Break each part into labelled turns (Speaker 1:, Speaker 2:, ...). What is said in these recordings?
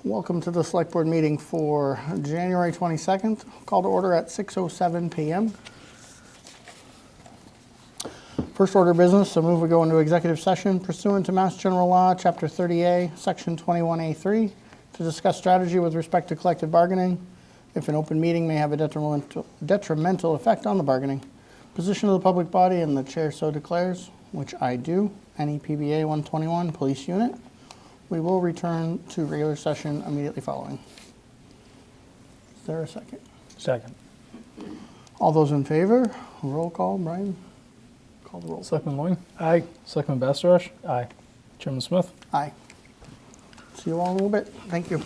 Speaker 1: Welcome to the Select Board meeting for January 22nd. Call to order at 6:07 p.m. First order of business, so move we go into executive session pursuant to Mass General Law, Chapter 30A, Section 21A3, to discuss strategy with respect to collective bargaining, if an open meeting may have a detrimental effect on the bargaining position of the public body and the chair so declares, which I do, any PBA 121 police unit. We will return to regular session immediately following. Is there a second?
Speaker 2: Second.
Speaker 1: All those in favor? Roll call. Brian? Call the roll.
Speaker 2: Selectman Moyne? Aye. Selectman Bastaresh? Aye. Chairman Smith?
Speaker 1: Aye. See you all in a little bit. Thank you.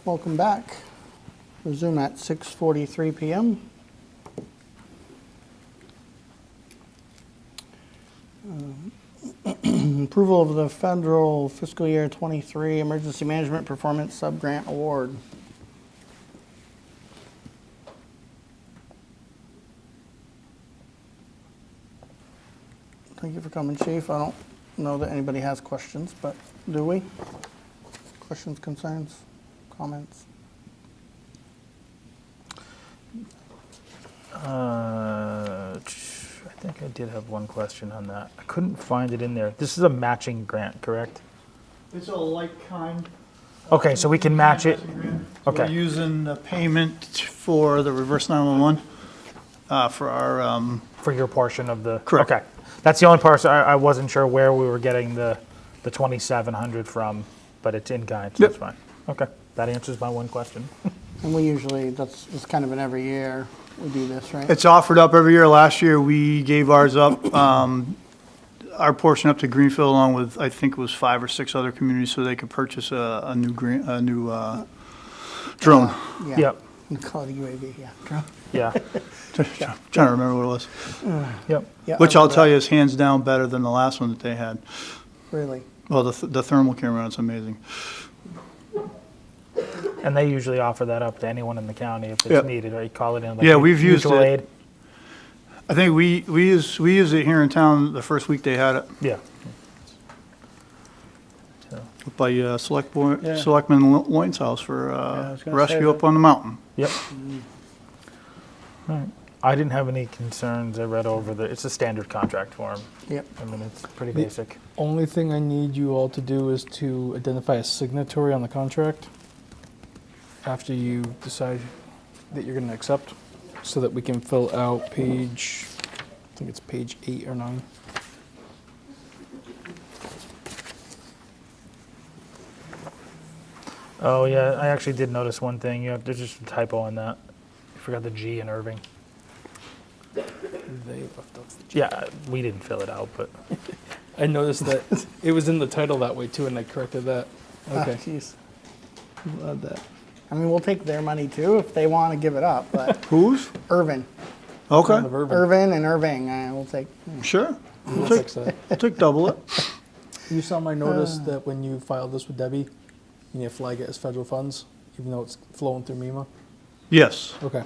Speaker 1: welcome back. Resume at 6:43 PM. Approval of the federal fiscal year 23 Emergency Management Performance Sub-Grant Award. Thank you for coming, Chief. I don't know that anybody has questions, but do we? Questions, concerns, comments?
Speaker 2: I think I did have one question on that. I couldn't find it in there. This is a matching grant, correct?
Speaker 3: It's a like kind.
Speaker 2: Okay, so we can match it.
Speaker 3: So
Speaker 2: Okay.
Speaker 3: We're using the payment for the reverse 911 for our,
Speaker 2: For your portion of the.
Speaker 3: Correct.
Speaker 2: Okay. That's the only part, I wasn't sure where we were getting the 2,700 from, but it's in kind, so
Speaker 3: Yep.
Speaker 2: that's fine. Okay, that answers my one question.
Speaker 1: And we usually, that's kind of an every year we do this, right?
Speaker 3: it's offered up every year. Last year, we gave ours up, our portion up to Greenfield along with, I think it was 5 or 6 other communities so they could purchase a new drone.
Speaker 1: Yeah.
Speaker 2: Yep,
Speaker 1: We call it a UAV, yeah.
Speaker 2: yeah,
Speaker 3: Trying to remember what it was.
Speaker 2: yep.
Speaker 1: Yeah,
Speaker 3: Which
Speaker 1: I
Speaker 3: I'll
Speaker 1: remember
Speaker 3: tell
Speaker 1: that.
Speaker 3: you is hands down better than the last one that they had.
Speaker 1: Really?
Speaker 3: Well, the thermal camera, it's amazing.
Speaker 2: And they usually offer that up to anyone in the county if
Speaker 3: Yep.
Speaker 2: it's needed, or you call it in like
Speaker 3: Yeah, we've used
Speaker 2: mutual
Speaker 3: it.
Speaker 2: aid.
Speaker 3: I think we used it here in town the first week they had it.
Speaker 2: Yeah. So,
Speaker 3: By
Speaker 1: Yeah.
Speaker 3: Selectman Lloyd's house for
Speaker 1: I was gonna say
Speaker 3: rescue
Speaker 1: that.
Speaker 3: up on the mountain.
Speaker 2: yep. All right. I didn't have any concerns. I read over it's a standard contract form.
Speaker 1: Yep.
Speaker 2: I mean, it's pretty
Speaker 4: The-
Speaker 2: basic.
Speaker 4: Only thing I need you all to do is to identify a signatory on the contract after you decide that you're going to accept, so that we can fill out page, I think it's page 8 or 9.
Speaker 2: Oh, yeah, I actually did notice one thing. There's just a typo on that. You forgot the G in Irving.
Speaker 4: They left off the-
Speaker 2: Yeah, we didn't fill it out, but
Speaker 4: I noticed that it was in the title that way too, and I corrected that.
Speaker 1: Okay.
Speaker 4: Okay.
Speaker 1: Jeez. Love that. I mean, we'll take their money too if they want to give it up, but
Speaker 3: Whose?
Speaker 1: Irvin,
Speaker 4: Kind
Speaker 3: Okay,
Speaker 4: of Erving.
Speaker 1: Irvin and Irving, we'll take.
Speaker 3: sure.
Speaker 4: We'll fix that.
Speaker 3: I'll take double it.
Speaker 4: You saw my notice that when you filed this with Debbie, you need to flag it as federal funds, even though it's flowing through MEMA?
Speaker 3: Yes.
Speaker 4: Okay.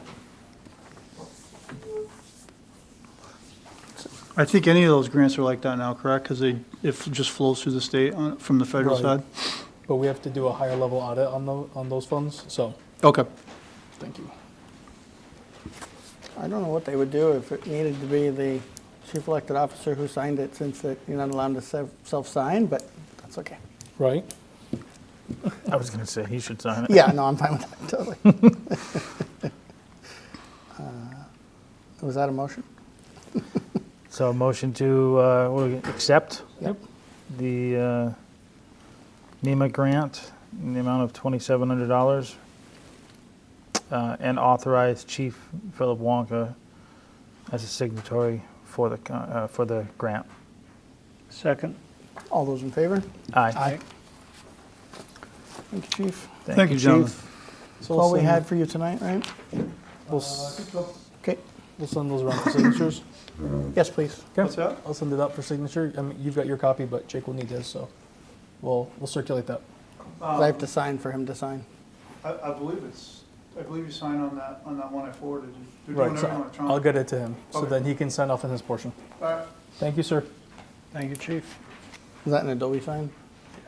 Speaker 3: I think any of those grants are like that now, correct? Because it just flows through the state from the federal
Speaker 4: Right.
Speaker 3: side?
Speaker 4: But we have to do a higher level audit on those funds, so,
Speaker 3: Okay.
Speaker 4: thank you.
Speaker 1: I don't know what they would do if it needed to be the chief elected officer who signed it, since you're not allowed to self-sign, but that's okay.
Speaker 4: Right?
Speaker 2: I was going to say he should sign it.
Speaker 1: Yeah, no, I'm fine with that, totally. Was that a motion?
Speaker 2: So a motion to what do we accept
Speaker 1: Yep.
Speaker 2: the MEMA grant in the amount of $2,700 and authorize Chief Philip Wonka as a signatory for the grant.
Speaker 3: Second.
Speaker 1: All those in favor?
Speaker 2: Aye.
Speaker 1: Thank you, Chief.
Speaker 3: Thank you, gentlemen.
Speaker 1: Chief. That's all we had for you tonight, right?
Speaker 4: We'll, s-
Speaker 1: Okay.
Speaker 4: we'll send those around for signatures.
Speaker 1: Yes, please.
Speaker 3: What's that?
Speaker 4: I'll send it out for signature. I mean, you've got your copy, but Jake will need his, so we'll circulate that.
Speaker 1: I have to sign for him to sign.
Speaker 3: I believe you signed on that one I forwarded you. They're
Speaker 4: Right,
Speaker 3: doing
Speaker 4: so
Speaker 3: everything
Speaker 4: I'll
Speaker 3: electronic.
Speaker 4: get it to him, so
Speaker 3: Okay.
Speaker 4: then he can sign off on his portion.
Speaker 3: All right.
Speaker 4: Thank you, sir.
Speaker 3: Thank you, Chief.
Speaker 1: Is that an Adobe sign?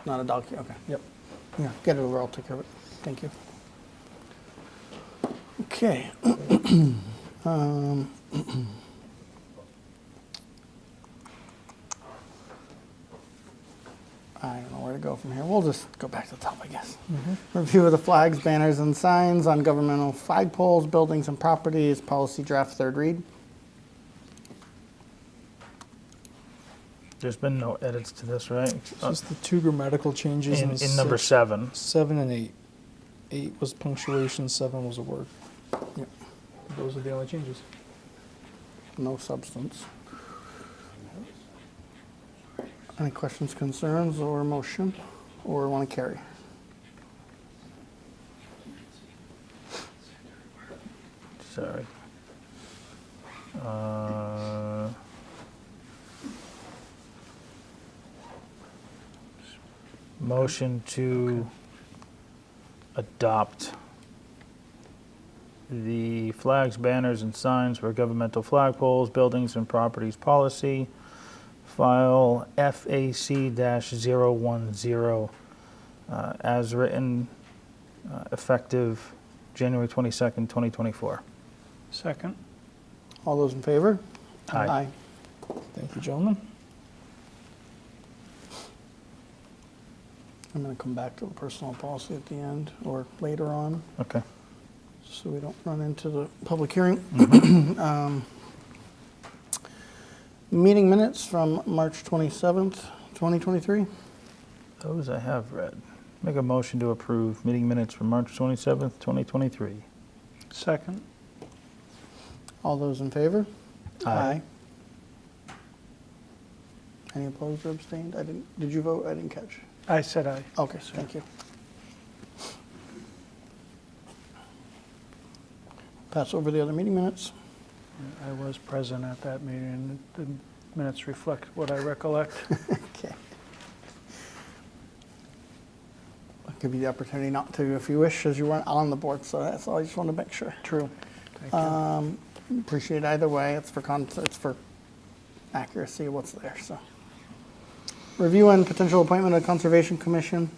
Speaker 1: Not a docu, okay.
Speaker 4: Yep.
Speaker 1: Yeah, get it over, I'll take care of it. Thank you. Okay. I don't know where to go from here. We'll just go back to the top, I guess. Review of the flags, banners, and signs on governmental flagpoles, buildings, and properties, policy draft, third read.
Speaker 2: There's been no edits to this, right?
Speaker 4: Just the two grammatical changes
Speaker 2: In number 7.
Speaker 4: 7 and 8. 8 was punctuation, 7 was a word.
Speaker 1: Yep.
Speaker 4: Those are the only changes.
Speaker 1: No substance. Any questions, concerns, or motion, or want to carry?
Speaker 2: sorry. Motion to adopt the flags, banners, and signs for governmental flagpoles, buildings, and properties policy, file FAC-010, as written, effective January 22nd, 2024.
Speaker 3: Second.
Speaker 1: All those in favor?
Speaker 2: Aye.
Speaker 4: Thank you, gentlemen.
Speaker 1: I'm going to come back to the personnel policy at the end or later on,
Speaker 2: Okay.
Speaker 1: so we don't run into the public hearing. Meeting minutes from March 27th, 2023.
Speaker 2: Those I have read. Make a motion to approve meeting minutes from March 27th, 2023.
Speaker 3: Second.
Speaker 1: All those in favor?
Speaker 2: Aye.
Speaker 1: Any opposed or abstained? Did you vote? I didn't catch.
Speaker 3: I said aye.
Speaker 1: Okay, thank you. Pass over the other meeting minutes.
Speaker 3: I was present at that meeting, and the minutes reflect what I recollect.
Speaker 1: Okay. I'll give you the opportunity not to if you wish, as you weren't on the board, so that's all. I just want to make sure.
Speaker 3: True. Thank you.
Speaker 1: Appreciate either way. It's for it's for accuracy of what's there, so. Review and potential appointment of Conservation Commission,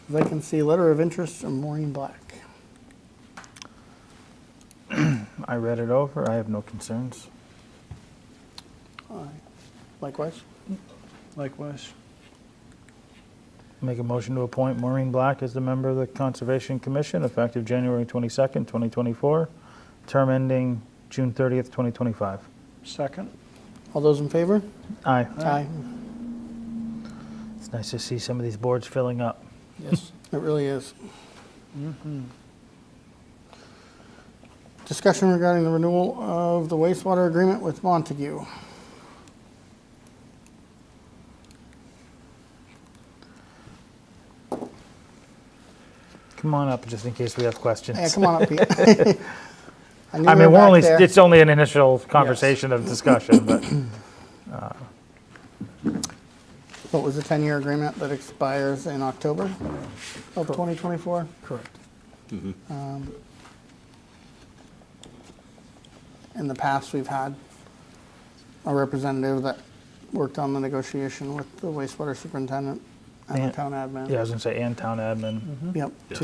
Speaker 1: vacancy, letter of interest, or Maureen Black.
Speaker 2: I read it over. I have no concerns.
Speaker 1: Aye. Likewise.
Speaker 3: Likewise.
Speaker 2: Make a motion to appoint Maureen Black as the member of the Conservation Commission, effective January 22nd, 2024, term ending June 30th, 2025.
Speaker 3: Second.
Speaker 1: All those in favor?
Speaker 2: Aye.
Speaker 1: Aye.
Speaker 2: It's nice to see some of these boards filling up.
Speaker 4: Yes.
Speaker 1: It really is. Discussion regarding the renewal of the wastewater agreement with Montague.
Speaker 2: Come on up, just in case we have questions.
Speaker 1: Yeah, come on up, Pete. I knew
Speaker 2: I
Speaker 1: you
Speaker 2: mean,
Speaker 1: were
Speaker 2: we're only,
Speaker 1: back there.
Speaker 2: it's only an initial conversation of discussion, but
Speaker 1: What was the 10-year agreement that expires in October of 2024?
Speaker 4: Correct.
Speaker 1: In the past, we've had a representative that worked on the negotiation with the wastewater superintendent and the
Speaker 2: Yeah.
Speaker 1: town admin.
Speaker 2: yeah, I was gonna say, and town admin.
Speaker 1: Yep,
Speaker 5: Yes.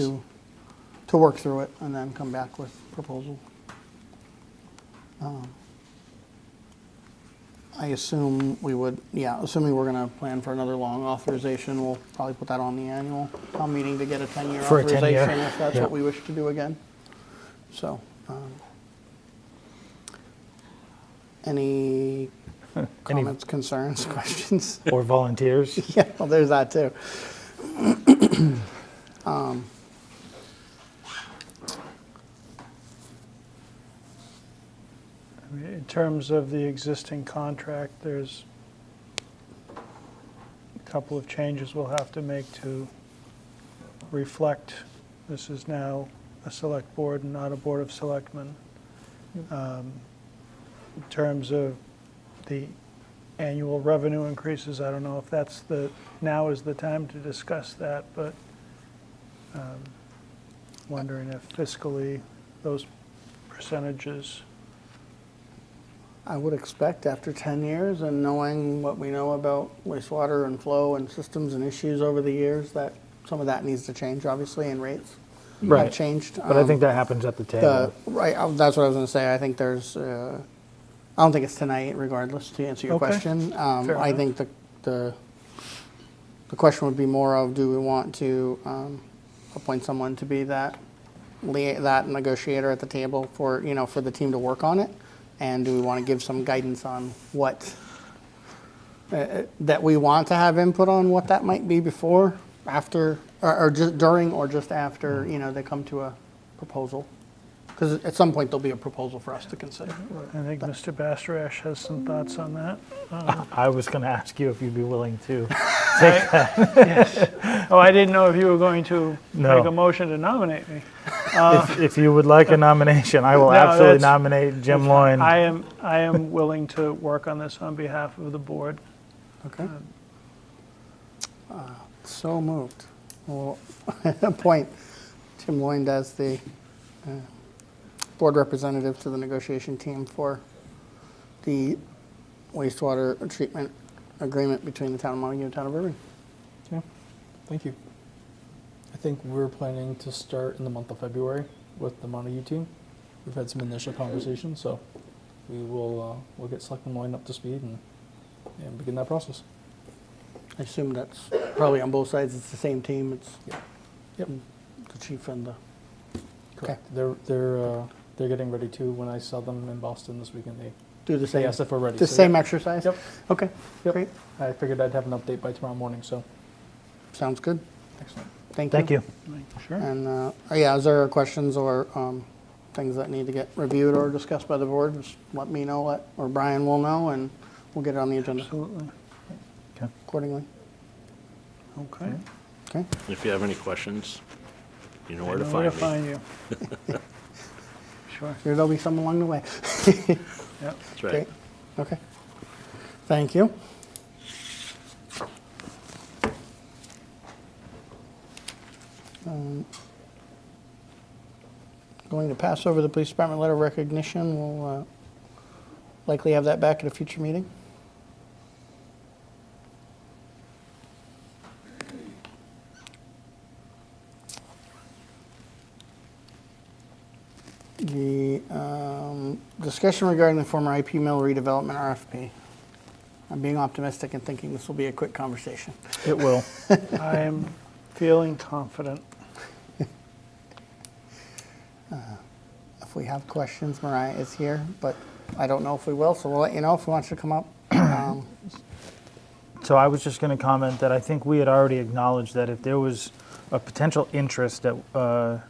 Speaker 1: to work through it and then come back with proposal. I assume we would, assuming we're gonna plan for another long authorization, we'll probably put that on the annual town meeting to get a 10-year
Speaker 2: For a 10-year,
Speaker 1: authorization if that's
Speaker 2: yeah.
Speaker 1: what we wish to do again. So, any comments, concerns, questions?
Speaker 2: Or volunteers.
Speaker 1: Yeah, well, there's that too.
Speaker 6: In terms of the existing contract, there's a couple of changes we'll have to make to reflect this is now a select board and not a board of selectmen. In terms of the annual revenue increases, I don't know if now is the time to discuss that, but wondering if fiscally those percentages.
Speaker 1: I would expect after 10 years and knowing what we know about wastewater and flow and systems and issues over the years, that some of that needs to change, obviously, and rates
Speaker 2: Right.
Speaker 1: have changed.
Speaker 2: But I think that happens at the table.
Speaker 1: Right, that's what I was going to say. I think there's, I don't think it's tonight, regardless, to answer your
Speaker 6: Okay.
Speaker 1: question.
Speaker 6: Fair
Speaker 1: I
Speaker 6: enough.
Speaker 1: think the question would be more of, do we want to appoint someone to be that negotiator at the table for, for the team to work on it? And do we want to give some guidance on what, that we want to have input on what that might be before, after, or just during, or just after, they come to a proposal? Because at some point, there'll be a proposal for us to consider.
Speaker 6: I think Mr. Bastarash has some thoughts on that.
Speaker 2: I was gonna ask you if you'd be willing to
Speaker 6: Yes. Oh, I didn't know if you were going to
Speaker 2: No.
Speaker 6: make a motion to nominate me.
Speaker 2: If you would like a nomination, I will
Speaker 6: No,
Speaker 2: absolutely
Speaker 6: that's-
Speaker 2: nominate Jim Loyne.
Speaker 6: I am willing to work on this on behalf of the board.
Speaker 1: Okay. So moved. We'll appoint Tim Lloyd as the board representative to the negotiation team for the wastewater treatment agreement between the town of Montague and the town of Erving.
Speaker 4: Yeah, thank you. I think we're planning to start in the month of February with the Montague team. We've had some initial conversations, so we'll get Selectman Lloyd up to speed and begin that process.
Speaker 1: I assume that's probably on both sides, it's the same team, it's
Speaker 4: Yep.
Speaker 1: the chief and the,
Speaker 4: Correct. They're getting ready too. When I saw them in Boston this weekend,
Speaker 1: do the
Speaker 4: they
Speaker 1: same,
Speaker 4: asked if we're ready.
Speaker 1: the
Speaker 4: So,
Speaker 1: same
Speaker 4: yep.
Speaker 1: exercise?
Speaker 4: Yep.
Speaker 1: Okay,
Speaker 4: Yep.
Speaker 1: great,
Speaker 4: I figured I'd have an update by tomorrow morning, so
Speaker 1: sounds good,
Speaker 4: excellent.
Speaker 1: thank you.
Speaker 2: Thank you.
Speaker 6: Sure.
Speaker 1: And, yeah, is there questions or things that need to get reviewed or discussed by the board? Just let me know, or Brian will know, and we'll get it on the agenda
Speaker 6: Absolutely.
Speaker 1: accordingly.
Speaker 6: Okay.
Speaker 1: Okay,
Speaker 5: If you have any questions, you know
Speaker 6: I
Speaker 5: where to
Speaker 6: know where to
Speaker 5: find me.
Speaker 6: find you. Sure.
Speaker 1: sure there'll be some along the way.
Speaker 6: Yep.
Speaker 5: That's right.
Speaker 1: Great, okay. Thank you. Going to pass over the police department letter of recognition. We'll likely have that back at a future meeting. The discussion regarding the former IP mill redevelopment RFP. I'm being optimistic and thinking this will be a quick conversation.
Speaker 2: It will.
Speaker 6: I am feeling confident.
Speaker 1: If we have questions, Mariah is here, but I don't know if we will, so we'll let you know if he wants to come up.
Speaker 2: So I was just going to comment that I think we had already acknowledged that if there was a potential interest that,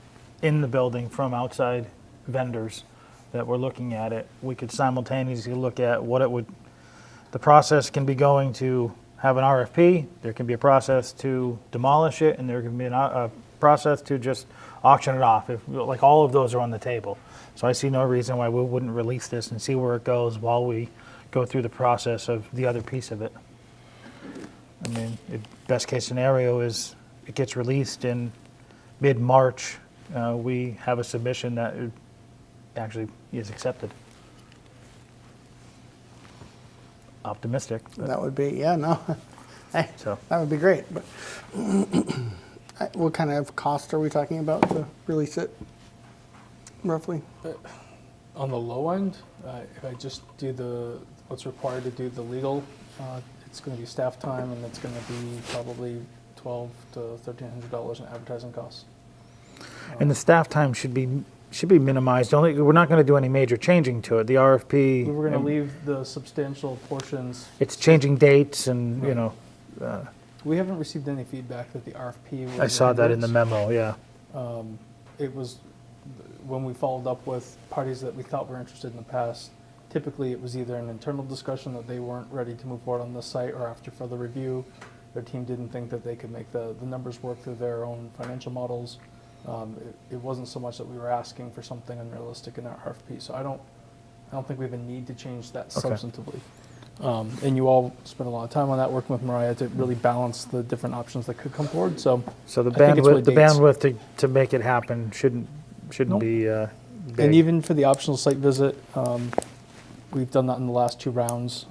Speaker 2: in the building from outside vendors that were looking at it, we could simultaneously look at what it would, the process can be going to have an RFP, there can be a process to demolish it, and there can be a process to just auction it off. If, like, all of those are on the table. So I see no reason why we wouldn't release this and see where it goes while we go through the process of the other piece of it. I mean, best case scenario is it gets released in mid-March. We have a submission that actually is accepted. Optimistic, but-
Speaker 1: That would be, yeah, no, hey,
Speaker 2: so.
Speaker 1: that would be great, but what kind of cost are we talking about to release it, roughly?
Speaker 4: On the low end, if I just do what's required to do the legal, it's going to be staff time, and it's going to be probably $1,200 to $1,300 in advertising costs.
Speaker 2: And the staff time should be minimized. We're not going to do any major changing to it. The RFP.
Speaker 4: We were going to leave the substantial portions.
Speaker 2: It's changing dates and, you know,
Speaker 4: We haven't received any feedback that the RFP was.
Speaker 2: I saw that in the
Speaker 4: hindrance.
Speaker 2: memo, yeah.
Speaker 4: It was, when we followed up with parties that we thought were interested in the past, typically it was either an internal discussion that they weren't ready to move forward on this site, or after further review, their team didn't think that they could make the numbers work through their own financial models. It wasn't so much that we were asking for something unrealistic in our RFP, so I don't think we have a need to change that
Speaker 2: Okay.
Speaker 4: substantively. And you all spent a lot of time on that, working with Mariah to really balance the different options that could come forward, so.
Speaker 2: So the
Speaker 4: I think it's really
Speaker 2: bandwidth,
Speaker 4: dates.
Speaker 2: to make it happen shouldn't
Speaker 4: Nope.
Speaker 2: be
Speaker 4: And
Speaker 2: big.
Speaker 4: even for the optional site visit, we've done that in the last 2 rounds.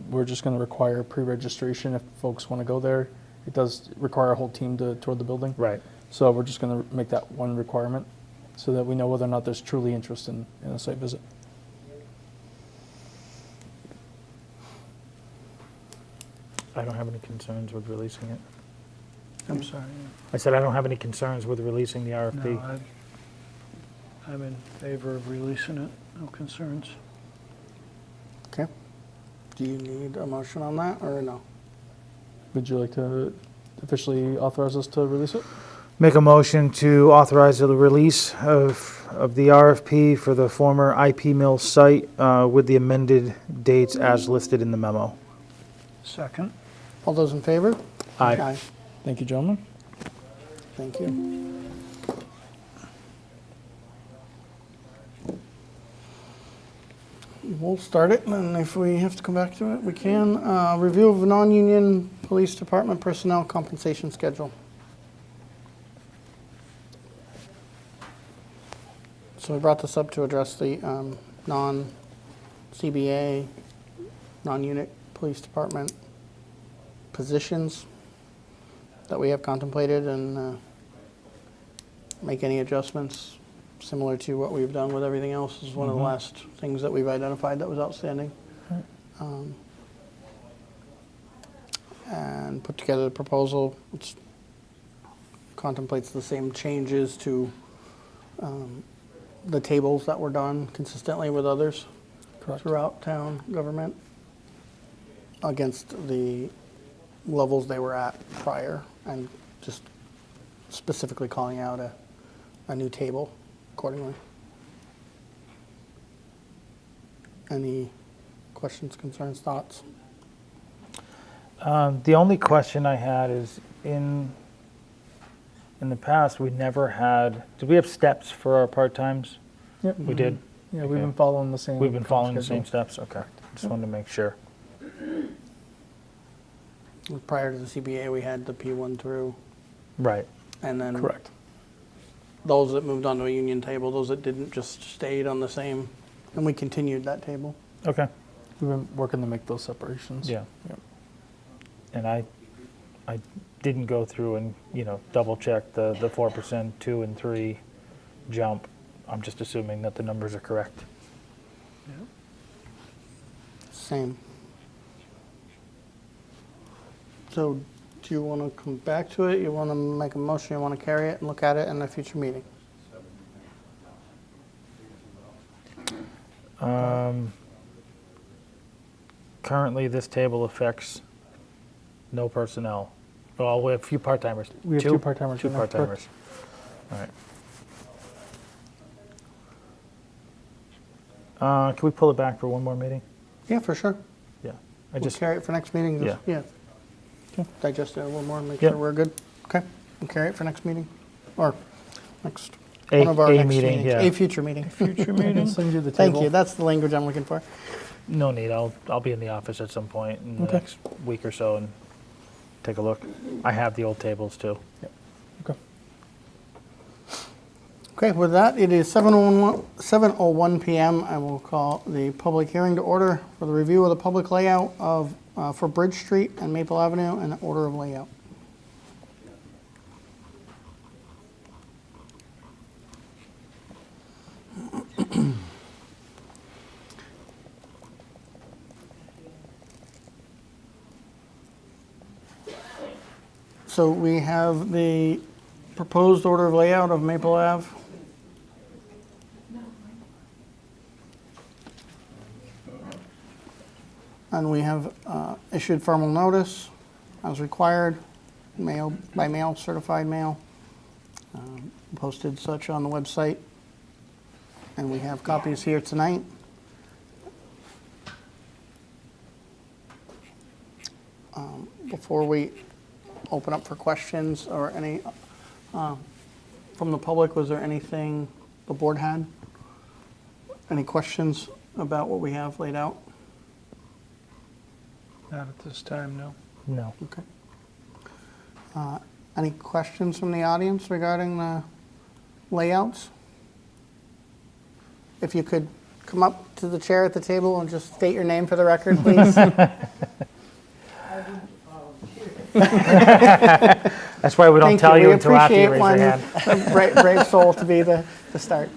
Speaker 4: We're just going to require pre-registration if folks want to go there. It does require a whole team to tour the building.
Speaker 2: Right.
Speaker 4: So we're just going to make that one requirement so that we know whether or not there's truly interest in a site visit.
Speaker 2: I don't have any concerns with releasing it.
Speaker 6: I'm sorry.
Speaker 2: I said I don't have any concerns with releasing the RFP.
Speaker 6: No, I'm in favor of releasing it. No concerns.
Speaker 1: Okay. Do you need a motion on that, or no?
Speaker 4: Would you like to officially authorize us to release it?
Speaker 2: Make a motion to authorize the release of the RFP for the former IP Mill site with the amended dates as listed in the memo.
Speaker 6: Second.
Speaker 1: All those in favor?
Speaker 2: Aye.
Speaker 4: Thank you, gentlemen.
Speaker 1: Thank you. We'll start it, and if we have to come back to it, we can. Review of non-union police department personnel compensation schedule. So we brought this up to address the non-CBA, non-unit police department positions that we have contemplated and make any adjustments similar to what we've done with everything else. This is one of the last things that we've identified that was outstanding. And put together a proposal which contemplates the same changes to the tables that were done consistently with others throughout town government against the levels they were at prior, and just specifically calling out a new table accordingly. Any questions, concerns, thoughts?
Speaker 2: The only question I had is in the past, we never had, did we have steps for our part-times?
Speaker 4: Yep.
Speaker 2: We did?
Speaker 4: Yeah, we've
Speaker 2: Okay.
Speaker 4: been following the same.
Speaker 2: We've been following the
Speaker 4: schedule.
Speaker 2: same steps? Okay. Just wanted to make sure.
Speaker 1: Prior to the CBA, we had the P1 through,
Speaker 2: Right.
Speaker 1: and then
Speaker 4: Correct.
Speaker 1: those that moved onto a union table, those that didn't just stayed on the same, and we continued that table.
Speaker 2: Okay.
Speaker 4: We've been working to make those separations.
Speaker 2: Yeah.
Speaker 4: Yep.
Speaker 2: And I didn't go through and, double check the 4%, 2 and 3 jump. I'm just assuming that the numbers are correct.
Speaker 1: Same. So do you want to come back to it? You want to make a motion? You want to carry it and look at it in a future meeting?
Speaker 2: Currently, this table affects no personnel. Well, we have a few part-timers.
Speaker 4: We have two part-timers
Speaker 2: Two
Speaker 4: right now,
Speaker 2: part-timers. All right. Can we pull it back for one more meeting?
Speaker 1: Yeah, for sure.
Speaker 2: Yeah.
Speaker 1: We'll carry it for next meeting. Just-
Speaker 2: Yeah.
Speaker 1: Yeah. Digest it a little more and make
Speaker 2: Yep.
Speaker 1: sure we're good. Okay. We'll carry it for next meeting, or next,
Speaker 2: A-
Speaker 1: one of our
Speaker 2: a
Speaker 1: next
Speaker 2: meeting,
Speaker 1: meetings.
Speaker 2: yeah.
Speaker 1: A future meeting.
Speaker 6: Future
Speaker 4: I can
Speaker 6: meeting?
Speaker 4: send you the table.
Speaker 1: Thank you. That's the language I'm looking for.
Speaker 2: No need. I'll be in the office at some point in the
Speaker 4: Okay.
Speaker 2: next week or so and take a look. I have the old tables too.
Speaker 4: Okay.
Speaker 1: Okay, with that, it is 7:01 PM. I will call the public hearing to order for the review of the public layout of, for Bridge Street and Maple Avenue and order of layout. So we have the proposed order of layout of Maple Ave. And we have issued formal notice as required, mail, by mail, certified mail, posted such on the website. And we have copies here tonight. Before we open up for questions or any, from the public, was there anything the board had? Any questions about what we have laid out?
Speaker 6: Not at this time, no.
Speaker 2: No.
Speaker 1: Okay. Any questions from the audience regarding the layouts? If you could come up to the chair at the table and just state your name for the record, please.
Speaker 2: That's why we don't tell you until after you raise your hand.
Speaker 1: A brave soul to be the start.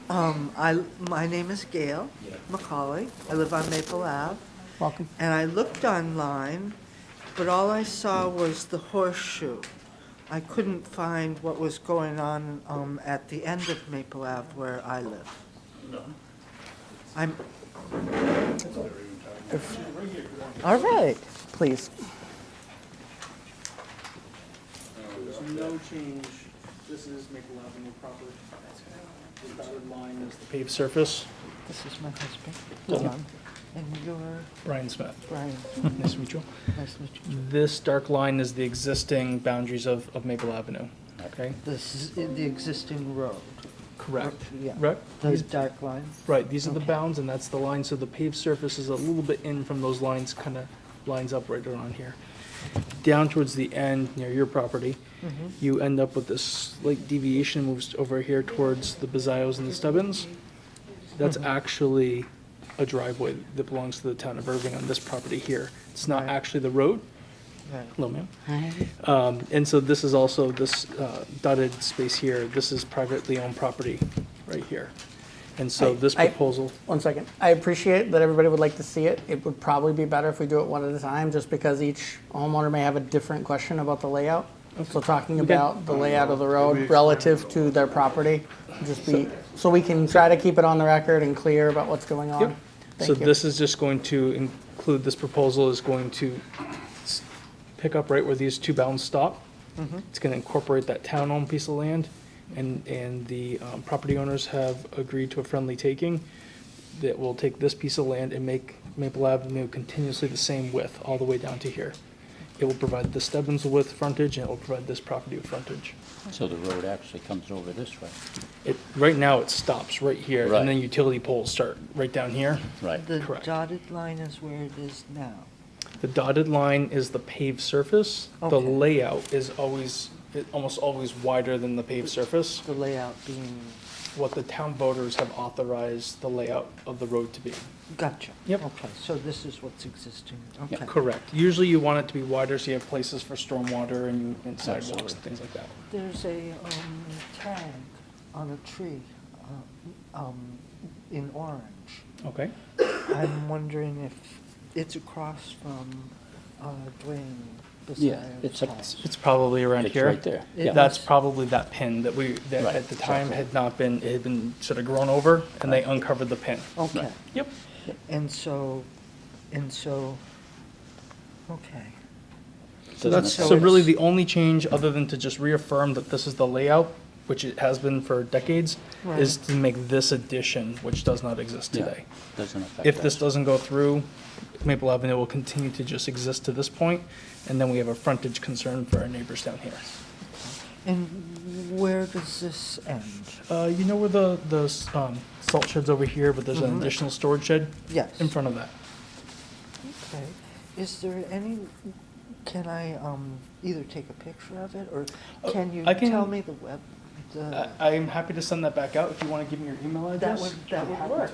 Speaker 7: My name is Gail McCauley. I live on Maple Ave.
Speaker 1: Welcome.
Speaker 7: And I looked online, but all I saw was the horseshoe. I couldn't find what was going on at the end of Maple Ave where I live. I'm. All right.
Speaker 1: Please.
Speaker 4: There's no change. This is Maple Avenue proper. The dotted line is the paved surface.
Speaker 7: This is my husband, John, and you're
Speaker 4: Brian Smith.
Speaker 7: Brian.
Speaker 4: Nice to meet you.
Speaker 7: Nice to meet you.
Speaker 4: This dark line is the existing boundaries of Maple Avenue. Okay?
Speaker 7: This is in the existing road.
Speaker 4: Correct.
Speaker 7: Yeah.
Speaker 4: Right.
Speaker 7: Those dark lines.
Speaker 4: Right, these are the
Speaker 7: Okay.
Speaker 4: bounds, and that's the line, so the paved surface is a little bit in from those lines, kind of lines up right around here. Down towards the end, near your property, you end up with this slight deviation, moves over here towards the Bazzios and the Stubbins. That's actually a driveway that belongs to the town of Erving on this property here. It's not
Speaker 7: Right.
Speaker 4: actually the road.
Speaker 7: Right.
Speaker 4: Hello, ma'am. And so this is also, this dotted space here, this is privately owned property right here. And so this
Speaker 1: I-
Speaker 4: proposal,
Speaker 1: 1 second. I appreciate that everybody would like to see it. It would probably be better if we do it one at a time, just because each homeowner may have a different question about the layout. So talking about the layout of the road relative to their property, just be, so we can try to keep it on the record and clear about what's going on.
Speaker 4: Yep. So
Speaker 1: Thank you.
Speaker 4: this is just going to include, this proposal is going to pick up right where these two bounds stop. It's going to incorporate that town-owned piece of land, and the property owners have agreed to a friendly taking that will take this piece of land and make Maple Avenue continuously the same width all the way down to here. It will provide the Stebbins with frontage, and it will provide this property with frontage.
Speaker 8: So the road actually comes over this way?
Speaker 4: Right now, it stops right here,
Speaker 8: Right.
Speaker 4: and then utility poles start right down here.
Speaker 8: Right.
Speaker 7: The
Speaker 4: Correct.
Speaker 7: dotted line is where it is now.
Speaker 4: The dotted line is the paved surface. The
Speaker 7: Okay.
Speaker 4: layout is almost always wider than the paved surface.
Speaker 7: The layout being,
Speaker 4: What the town voters have authorized the layout of the road to be.
Speaker 7: gotcha.
Speaker 4: Yep.
Speaker 7: Okay, so this is what's existing, okay.
Speaker 4: Correct. Usually you want it to be wider so you have places for stormwater and sidewalks and things like that.
Speaker 7: There's a tag on a tree in orange.
Speaker 4: Okay.
Speaker 7: I'm wondering if it's across from Dwayne
Speaker 8: Yeah,
Speaker 7: Basayo's
Speaker 8: it's up-
Speaker 7: house.
Speaker 4: It's probably around
Speaker 8: It's
Speaker 4: here.
Speaker 8: right there.
Speaker 7: It-
Speaker 8: Yeah.
Speaker 4: That's probably that pin that that
Speaker 8: Right,
Speaker 4: at the time
Speaker 8: exactly.
Speaker 4: had not been, it had been sort of grown over, and they uncovered the pin.
Speaker 7: Okay,
Speaker 4: Yep.
Speaker 7: and so, okay.
Speaker 4: So
Speaker 8: Doesn't
Speaker 4: that's,
Speaker 8: affect
Speaker 4: so
Speaker 8: us.
Speaker 4: really the only change, other than to just reaffirm that this is the layout, which it has been for decades, is to make this addition, which does not exist
Speaker 8: Yeah,
Speaker 4: today.
Speaker 8: Doesn't affect
Speaker 4: If this
Speaker 8: us.
Speaker 4: doesn't go through, Maple Avenue will continue to just exist to this point, and then we have a frontage concern for our neighbors down here.
Speaker 7: And where does this end?
Speaker 4: You know where the salt shed's over here, but there's an additional storage shed
Speaker 7: Yes.
Speaker 4: in front of that.
Speaker 7: Okay. Is there any, can I either take a picture of it, or can you
Speaker 4: I can-
Speaker 7: tell me the web?
Speaker 4: I'm happy to send that back out if you want to give me your email address.
Speaker 7: That would work.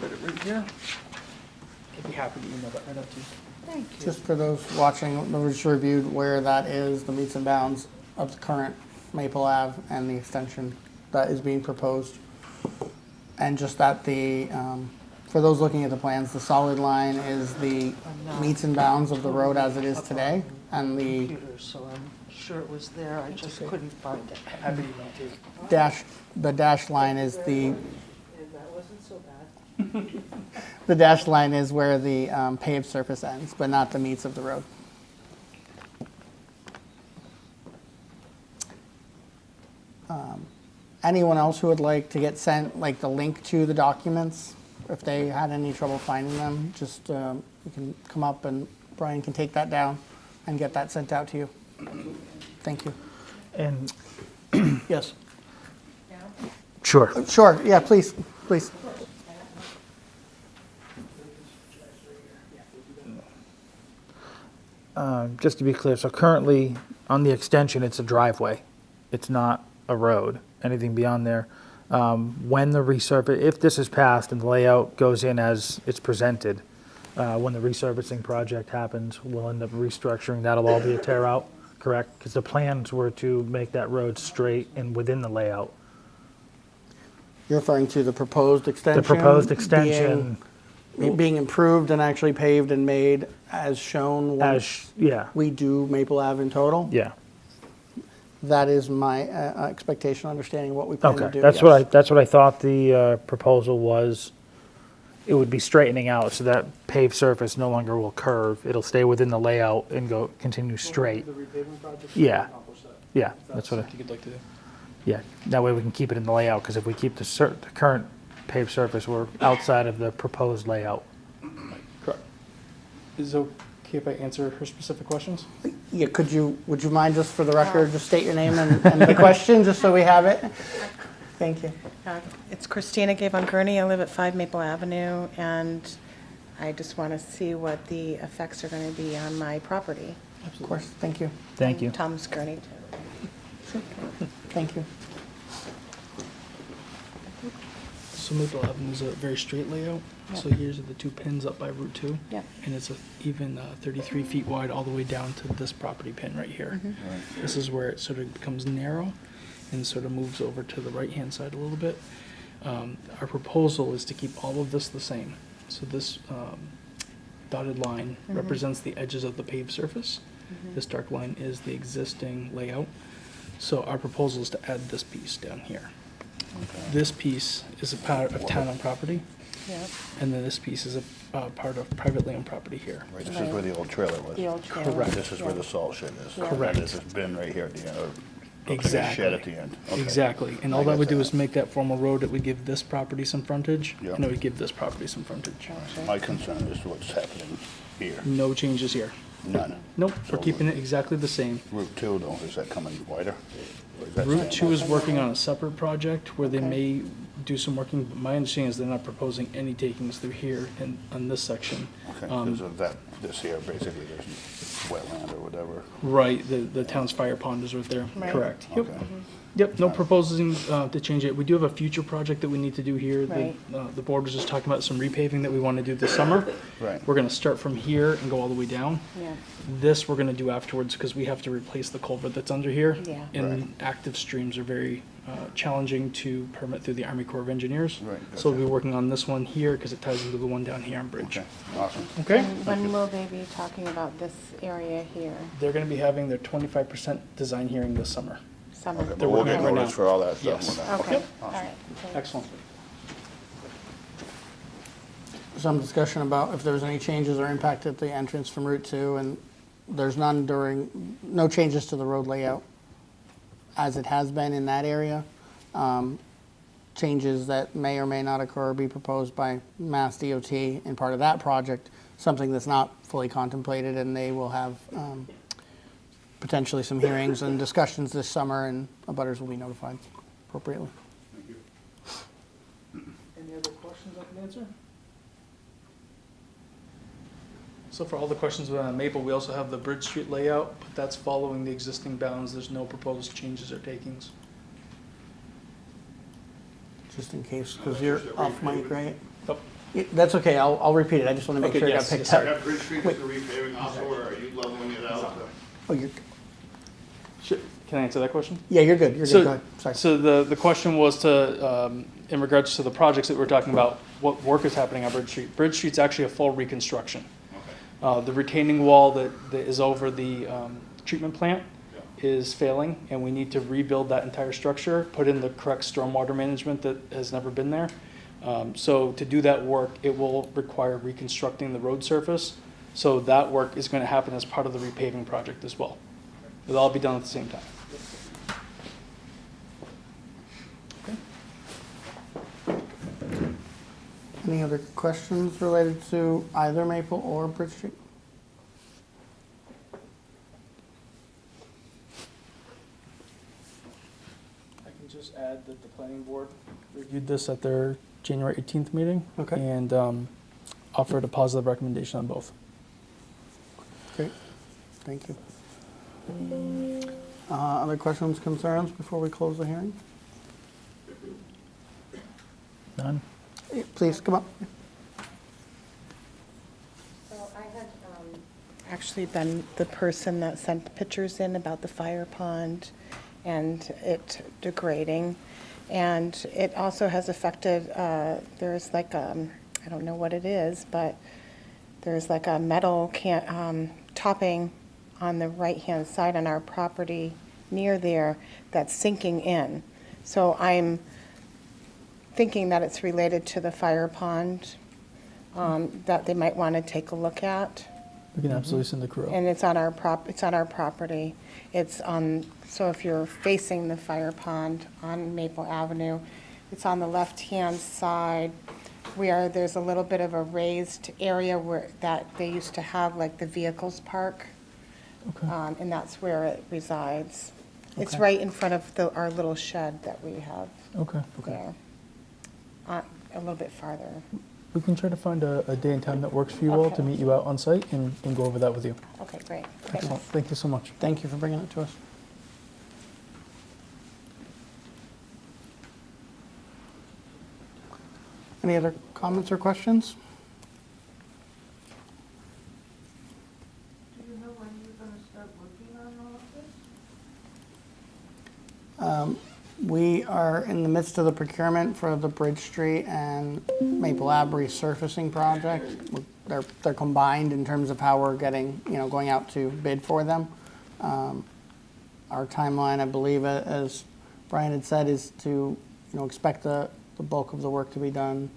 Speaker 4: Put it right here. I'd be happy to email that right out to you.
Speaker 7: Thank you.
Speaker 1: Just for those watching, we just reviewed where that is, the meets and bounds of the current Maple Ave and the extension that is being proposed. And just that for those looking at the plans, the solid line is the meets and bounds of the road as it is today. And the
Speaker 7: Computer, so I'm sure it was there, I just couldn't find it.
Speaker 4: Happy to email it to you.
Speaker 1: the dashed line is the,
Speaker 7: And that wasn't so bad.
Speaker 1: the dashed line is where the paved surface ends, but not the meets of the road. Anyone else who would like to get sent, like the link to the documents, if they had any trouble finding them, just you can come up and Brian can take that down and get that sent out to you. Thank you.
Speaker 2: And,
Speaker 1: Yes.
Speaker 2: sure.
Speaker 1: Sure, yeah, please, please.
Speaker 2: Just to be clear, so currently on the extension, it's a driveway. It's not a road, anything beyond there. When the resurface, if this is passed and the layout goes in as it's presented, when the resurfacing project happens, we'll end up restructuring, that'll all be a tear out, correct? Because the plans were to make that road straight and within the layout.
Speaker 1: You're referring to the proposed extension?
Speaker 2: The proposed extension,
Speaker 1: Being improved and actually paved and made as shown once
Speaker 2: yeah,
Speaker 1: we do Maple Ave in total?
Speaker 2: yeah.
Speaker 1: That is my expectation, understanding what we plan to
Speaker 2: Okay,
Speaker 1: do.
Speaker 2: that's what I thought the proposal was. It would be straightening out, so that paved surface no longer will curve. It'll stay within the layout and continue straight.
Speaker 4: The repaving project.
Speaker 2: Yeah.
Speaker 4: Accomplish that.
Speaker 2: Yeah, that's what
Speaker 4: Something you'd like to do.
Speaker 2: yeah. That way we can keep it in the layout, because if we keep the current paved surface. We're outside of the proposed layout.
Speaker 4: Correct. Is it okay if I answer her specific questions?
Speaker 1: Yeah, would you mind, just for the record, just state your name and the question, just so we have it? Thank you.
Speaker 9: It's Christina Gavon Gurney. I live at 5 Maple Avenue, and I just want to see what the effects are going to be on my property.
Speaker 1: Of course, thank you.
Speaker 2: Thank you.
Speaker 9: Tom's Gurney, too.
Speaker 1: Thank you.
Speaker 4: So Maple Avenue is a very straight layout. So here's are the two pins up by Route 2.
Speaker 9: Yep.
Speaker 4: And it's even 33 feet wide all the way down to this property pin right here. This is where it sort of becomes narrow and sort of moves over to the right-hand side a little bit. Our proposal is to keep all of this the same. So this dotted line represents the edges of the paved surface. This dark line is the existing layout. So our proposal is to add this piece down here. This piece is a part of town-owned property,
Speaker 9: Yep.
Speaker 4: and then this piece is a part of privately owned property here.
Speaker 10: Right, this is where the old trailer was.
Speaker 9: The old trailer.
Speaker 4: Correct.
Speaker 10: This is where the salt shed is.
Speaker 4: Correct.
Speaker 10: And this has been right here at the end, or looks like a
Speaker 4: Exactly.
Speaker 10: shed at the end. Okay.
Speaker 4: Exactly, and all
Speaker 10: I
Speaker 4: that
Speaker 10: get
Speaker 4: would do
Speaker 10: that.
Speaker 4: is make that formal road, it would give this property some frontage,
Speaker 10: Yeah.
Speaker 4: and it would give this property some frontage.
Speaker 10: My concern is what's happening here.
Speaker 4: No changes here.
Speaker 10: None.
Speaker 4: Nope, we're
Speaker 10: So
Speaker 4: keeping it exactly the same.
Speaker 10: Route 2 though, is that coming wider? Or is that
Speaker 4: Route
Speaker 10: staying?
Speaker 4: 2 is working on a separate project where they may do some working, but my understanding is they're not proposing any takings through here and on this section.
Speaker 10: Okay, because of that, this here, basically, there's wetland or whatever.
Speaker 4: Right, the town's fire pond is right there,
Speaker 9: Right.
Speaker 4: correct. Yep.
Speaker 10: Okay.
Speaker 4: Yep, no proposing to change it. We do have a future project that we need to do here.
Speaker 9: Right.
Speaker 4: The board was just talking about some repaving that we want to do this summer.
Speaker 10: Right.
Speaker 4: We're gonna start from here and go all the way down.
Speaker 9: Yeah.
Speaker 4: This we're gonna do afterwards because we have to replace the culvert that's under here.
Speaker 9: Yeah.
Speaker 4: And active streams are very challenging to permit through the Army Corps of Engineers.
Speaker 10: Right,
Speaker 4: So we'll be
Speaker 10: gotcha.
Speaker 4: working on this one here because it ties into the one down here on Bridge.
Speaker 10: Okay, awesome.
Speaker 4: Okay?
Speaker 9: And when will they be talking about this area here?
Speaker 4: They're gonna be having their 25% design hearing this summer.
Speaker 9: Summer?
Speaker 10: Okay, but we'll
Speaker 4: working
Speaker 10: get
Speaker 4: on it right
Speaker 10: notice
Speaker 4: now.
Speaker 10: for all that stuff.
Speaker 4: Yes.
Speaker 10: when that-
Speaker 9: Okay, all
Speaker 10: awesome.
Speaker 9: right. thanks.
Speaker 4: Excellent.
Speaker 1: Some discussion about if there's any changes or impact at the entrance from Route 2, and there's no changes to the road layout as it has been in that area. Changes that may or may not occur or be proposed by Mass DOT in part of that project, something that's not fully contemplated, and they will have potentially some hearings and discussions this summer, and abutters will be notified appropriately.
Speaker 4: Any other questions I can answer? So for all the questions on Maple, we also have the Bridge Street layout, but that's following the existing bounds. There's no proposed changes or takings.
Speaker 1: Just in case, because you're off mic, right?
Speaker 4: Yep.
Speaker 1: Yeah, that's okay, I'll repeat it, I just want to make
Speaker 4: Okay,
Speaker 1: sure it got
Speaker 4: yes,
Speaker 1: picked
Speaker 4: yes,
Speaker 1: up.
Speaker 4: sir.
Speaker 10: Bridge Street is the repaving also, or are you leveling it out?
Speaker 1: Oh, you're,
Speaker 4: Can I answer that question?
Speaker 1: yeah, you're good,
Speaker 4: So-
Speaker 1: go ahead, sorry.
Speaker 4: So the question was to, in regards to the projects that we're talking about, what work is happening on Bridge Street? Bridge Street's actually a full reconstruction. The retaining wall that is over the treatment plant is failing, and we need to rebuild that entire structure, put in the correct stormwater management that has never been there. So to do that work, it will require reconstructing the road surface. So that work is going to happen as part of the repaving project as well. It'll all be done at the same time.
Speaker 1: Any other questions related to either Maple or Bridge Street?
Speaker 4: I can just add that the planning board reviewed this at their January 18th meeting.
Speaker 1: Okay.
Speaker 4: And offered a positive recommendation on both.
Speaker 1: Great, thank you. Other questions, concerns before we close the hearing?
Speaker 2: None?
Speaker 1: Please, come up.
Speaker 9: So I had actually been the person that sent pictures in about the fire pond and it degrading. And it also has affected, there's like, I don't know what it is, but there's like a metal topping on the right-hand side on our property near there that's sinking in. So I'm thinking that it's related to the fire pond, that they might want to take a look at.
Speaker 4: We can absolutely send the crew out.
Speaker 9: And it's on our property. It's on, so if you're facing the fire pond on Maple Avenue, It's on the left-hand side where there's a little bit of a raised area where that they used to have like the vehicles park. And that's where it resides. It's
Speaker 1: Okay.
Speaker 9: right in front of our little shed that we have
Speaker 4: Okay.
Speaker 9: there. A little bit farther.
Speaker 4: We can try to find a day and time that works for you all to
Speaker 9: Okay.
Speaker 4: meet you out on site and go over that with you.
Speaker 9: Okay, great.
Speaker 4: Excellent. Thank you so much.
Speaker 1: Thank you for bringing it to us. Any other comments or questions?
Speaker 7: Do you know when you're going to start working on all of this?
Speaker 1: We are in the midst of the procurement for the Bridge Street and Maple Ave resurfacing project. They're combined in terms of how we're getting, going out to bid for them. Our timeline, I believe, as Brian had said, is to, expect the bulk of the work to be done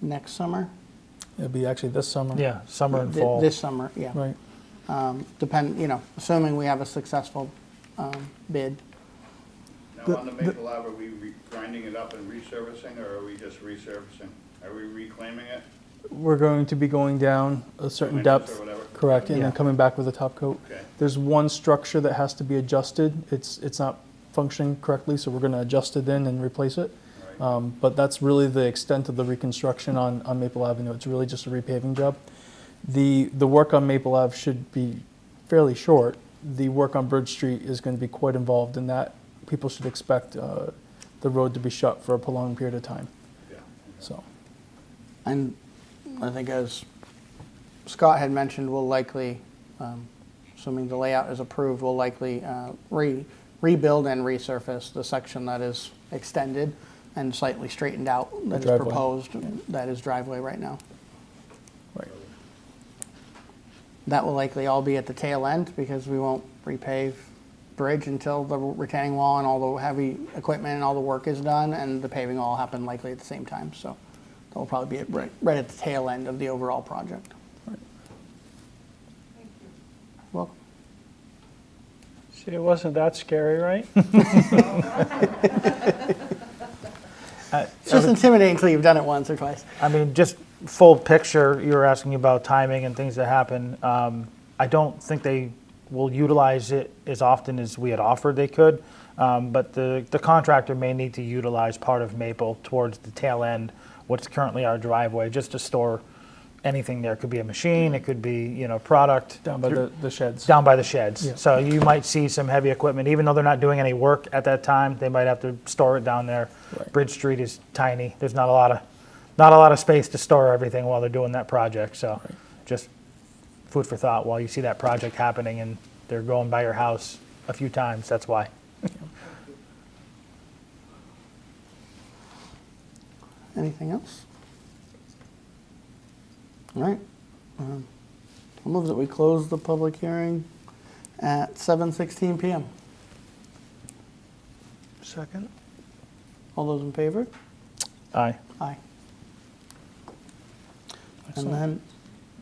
Speaker 1: next summer.
Speaker 4: It'll be actually this summer.
Speaker 2: Yeah, summer and
Speaker 1: Th-
Speaker 2: fall.
Speaker 1: This summer, yeah.
Speaker 4: Right.
Speaker 1: Assuming we have a successful bid.
Speaker 10: Now, on the Maple Ave, are we grinding it up and resurfacing, or are we just resurfacing? Are we reclaiming it?
Speaker 4: We're going to be going down a certain
Speaker 10: Inches or
Speaker 4: depth.
Speaker 10: whatever?
Speaker 4: Correct, and then
Speaker 2: Yeah.
Speaker 4: coming back with a top coat.
Speaker 10: Okay.
Speaker 4: There's one structure that has to be adjusted. It's not functioning correctly, so we're going to adjust it in and replace it.
Speaker 10: Right.
Speaker 4: But that's really the extent of the reconstruction on Maple Avenue. It's really just a repaving job. The work on Maple Ave should be fairly short. The work on Bridge Street is going to be quite involved in that. People should expect the road to be shut for a prolonged period of time.
Speaker 10: Yeah.
Speaker 4: So,
Speaker 1: And I think as Scott had mentioned, we'll likely, assuming the layout is approved, we'll likely rebuild and resurface the section that is extended and slightly straightened out that is
Speaker 4: driveway.
Speaker 1: proposed, that is driveway right now.
Speaker 4: right.
Speaker 1: That will likely all be at the tail end because we won't repave bridge until the retaining wall and all the heavy equipment and all the work is done, and the paving all happen likely at the same time. So that will probably be right at the tail end of the overall project. Welcome.
Speaker 6: See, it wasn't that scary, right?
Speaker 1: It's just intimidating until you've done it once or twice.
Speaker 2: I mean, just full picture, you were asking about timing and things that happen. I don't think they will utilize it as often as we had offered they could, but the contractor may need to utilize part of Maple towards the tail end, what's currently our driveway, just to store anything there. It could be a machine, it could be, product.
Speaker 4: Down by the sheds.
Speaker 2: Down by the sheds.
Speaker 4: Yeah.
Speaker 2: So you might see some heavy equipment, even though they're not doing any work at that time, they might have to store it down there.
Speaker 4: Right.
Speaker 2: Bridge Street is tiny. There's not a lot of space to store everything while they're doing that project. So just food for thought while you see that project happening and they're going by your house a few times. That's why.
Speaker 1: Anything else? All right. I'll move that we close the public hearing at 7:16 PM.
Speaker 6: Second?
Speaker 1: All those in favor?
Speaker 2: Aye.
Speaker 1: Aye. And then,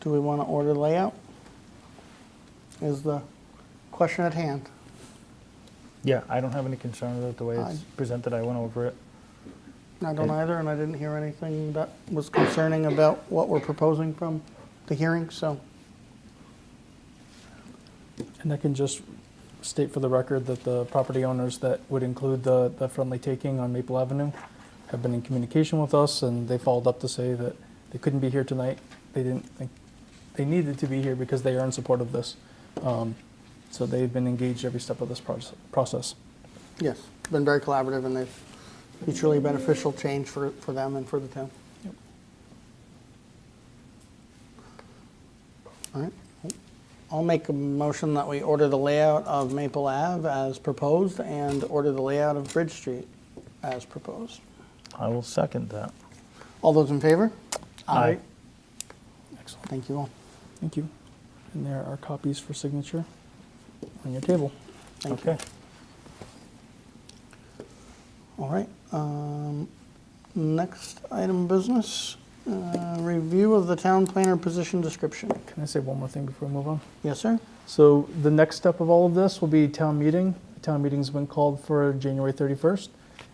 Speaker 1: do we want to order layout? Is the question at hand.
Speaker 2: Yeah, I don't have any concern with it the way it's
Speaker 1: Aye.
Speaker 2: presented. I went over it.
Speaker 1: I don't either, and I didn't hear anything that was concerning about what we're proposing from the hearing, so.
Speaker 4: And I can just state for the record that the property owners that would include the friendly taking on Maple Avenue have been in communication with us, and they followed up to say that they couldn't be here tonight. They didn't think they needed to be here because they are in support of this. So they've been engaged every step of this process.
Speaker 1: Yes, been very collaborative, and they've mutually beneficial change for them and for the town.
Speaker 4: Yep.
Speaker 1: All right. I'll make a motion that we order the layout of Maple Ave as proposed and order the layout of Bridge Street as proposed.
Speaker 2: I will second that.
Speaker 1: All those in favor?
Speaker 2: Aye.
Speaker 4: Excellent.
Speaker 1: Thank you all.
Speaker 4: Thank you. And there are copies for signature on your table.
Speaker 1: Thank you.
Speaker 2: Okay.
Speaker 1: All right. Next item of business, review of the town planner position description.
Speaker 4: Can I say one more thing before we move on?
Speaker 1: Yes, sir?
Speaker 4: So the next step of all of this will be town meeting. The town meeting's been called for January 31st.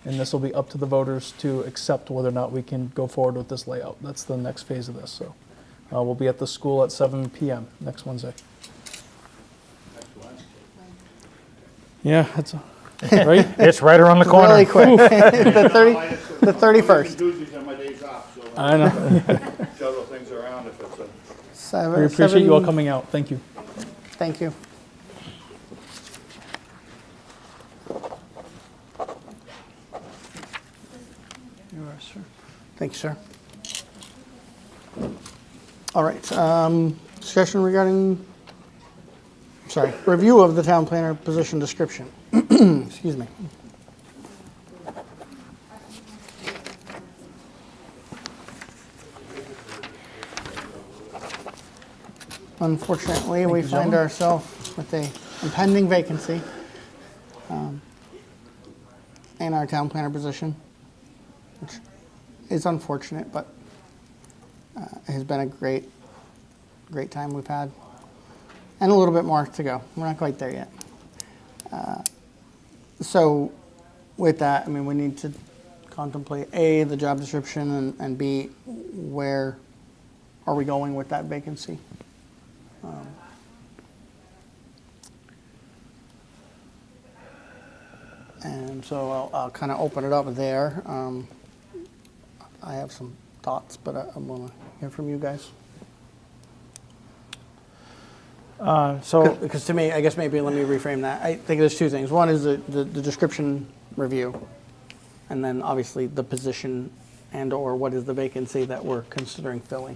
Speaker 4: And this will be up to the voters to accept whether or not we can go forward with this layout. That's the next phase of this. So we'll be at the school at 7 p.m. next Wednesday. Yeah, that's right.
Speaker 2: It's right around the corner.
Speaker 1: Really quick. The 31st.
Speaker 10: Tuesdays are my days off, so
Speaker 4: I know.
Speaker 10: juggle things around if it's a.
Speaker 4: We appreciate you all coming out. Thank you.
Speaker 1: Thank you.
Speaker 6: You are, sir.
Speaker 1: Thank you, sir. All right, discussion regarding, review of the town planner position description. Excuse me. Unfortunately, we find ourselves with a impending vacancy in our town planner position, which is unfortunate, but it has been a great time we've had, and a little bit more to go. We're not quite there yet. So with that, I mean, we need to contemplate A, the job description, and B, where are we going with that vacancy? And so I'll kind of open it up there. I have some thoughts, but I want to hear from you guys. Because to me, I guess maybe let me reframe that. I think there's two things. One is the description review, and then obviously the position and/or what is the vacancy that we're considering filling.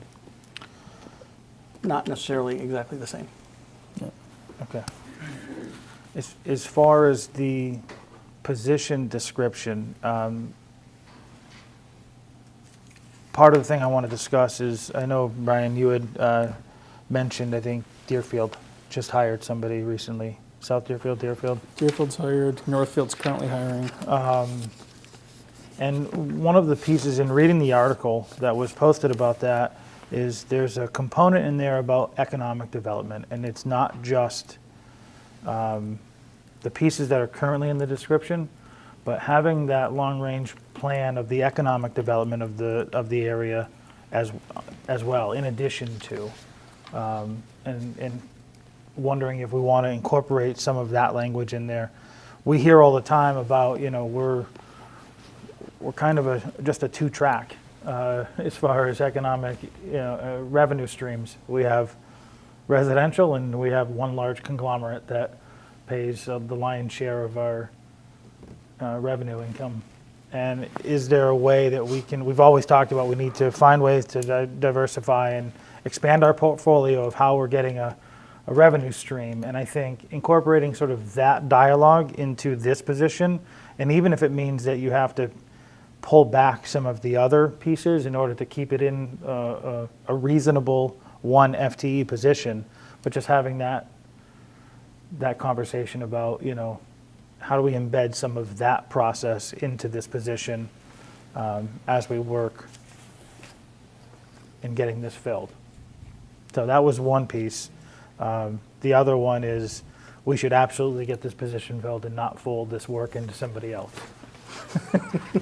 Speaker 1: Not necessarily exactly the same.
Speaker 2: Okay. As far as the position description, part of the thing I want to discuss is, I know, Brian, you had mentioned, I think, Deerfield just hired somebody recently. South Deerfield, Deerfield?
Speaker 4: Deerfield's hired. Northfield's currently hiring.
Speaker 2: And one of the pieces in reading the article that was posted about that is there's a component in there about economic development, and it's not just the pieces that are currently in the description, but having that long-range plan of the economic development of the area as well, in addition to, and wondering if we want to incorporate some of that language in there. We hear all the time about, we're kind of just a two-track as far as economic revenue streams. We have residential, and we have one large conglomerate that pays the lion's share of our revenue income. And is there a way that we've always talked about we need to find ways to diversify and expand our portfolio of how we're getting a revenue stream. And I think incorporating sort of that dialogue into this position, and even if it means that you have to pull back some of the other pieces in order to keep it in a reasonable one FTE position, but just having that conversation about, how do we embed some of that process into this position as we work in getting this filled. So that was one piece. The other one is we should absolutely get this position filled and not fold this work into somebody else.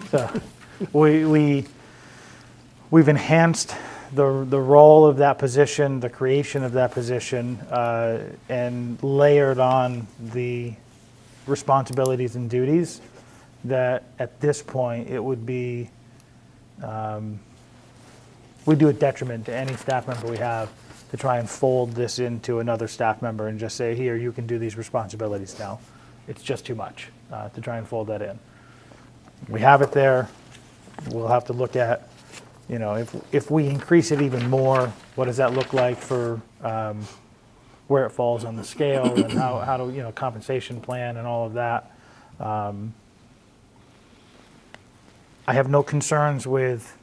Speaker 2: So we've enhanced the role of that position, the creation of that position, and layered on the responsibilities and duties that at this point it would be, we do a detriment to any staff member we have to try and fold this into another staff member and just say, here, you can do these responsibilities now. It's just too much to try and fold that in. We have it there. We'll have to look at, if we increase it even more, what does that look like for where it falls on the scale, and how to, compensation plan and all of that. I have no concerns with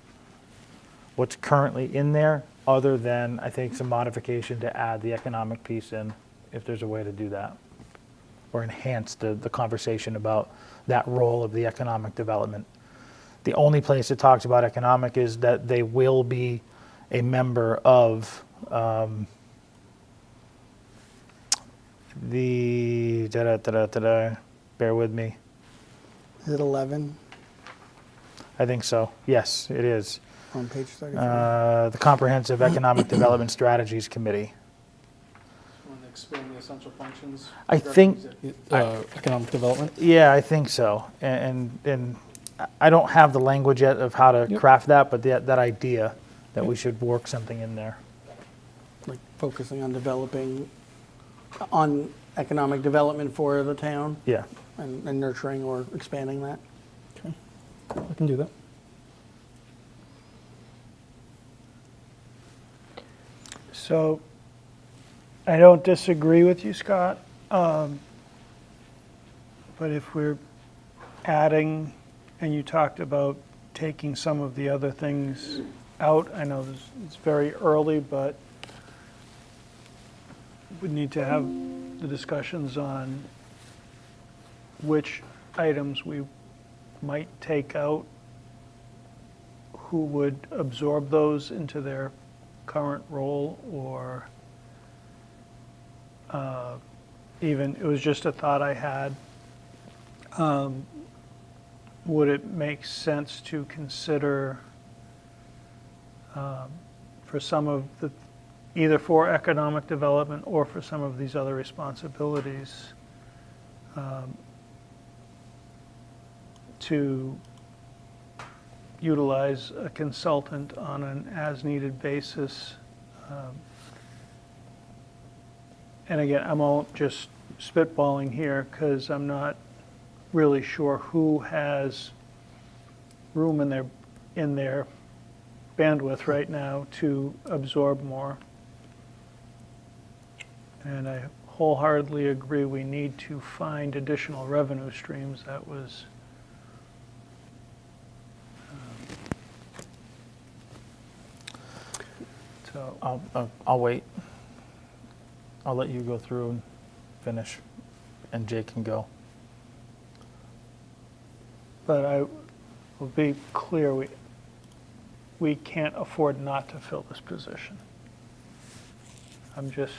Speaker 2: what's currently in there, other than I think some modification to add the economic piece in, if there's a way to do that, or enhance the conversation about that role of the economic development. The only place it talks about economic is that they will be a member of bear with me.
Speaker 1: Is it 11?
Speaker 2: I think so. Yes, it is.
Speaker 1: On page 33.
Speaker 2: The Comprehensive Economic Development Strategies Committee.
Speaker 4: Want to expand the essential functions?
Speaker 2: I think-
Speaker 4: Economic development?
Speaker 2: Yeah, I think so. And I don't have the language yet of how to craft that, but that idea that we should work something in there.
Speaker 1: Like focusing on on economic development for the town
Speaker 2: Yeah.
Speaker 1: and nurturing or expanding that.
Speaker 4: Okay, I can do that.
Speaker 6: So I don't disagree with you, Scott. But if we're adding, and you talked about taking some of the other things out, I know it's very early, but we need to have the discussions on which items we might take out, who would absorb those into their current role, or even, it was just a thought I had, would it make sense to consider for some of the, either for economic development or for some of these other responsibilities, to utilize a consultant on an as-needed basis? And again, I'm all just spitballing here because I'm not really sure who has room in their bandwidth right now to absorb more. And I wholeheartedly agree we need to find additional revenue streams. That was so.
Speaker 2: I'll wait. I'll let you go through and finish, and Jake can go.
Speaker 6: But I will be clear, we can't afford not to fill this position. I'm just,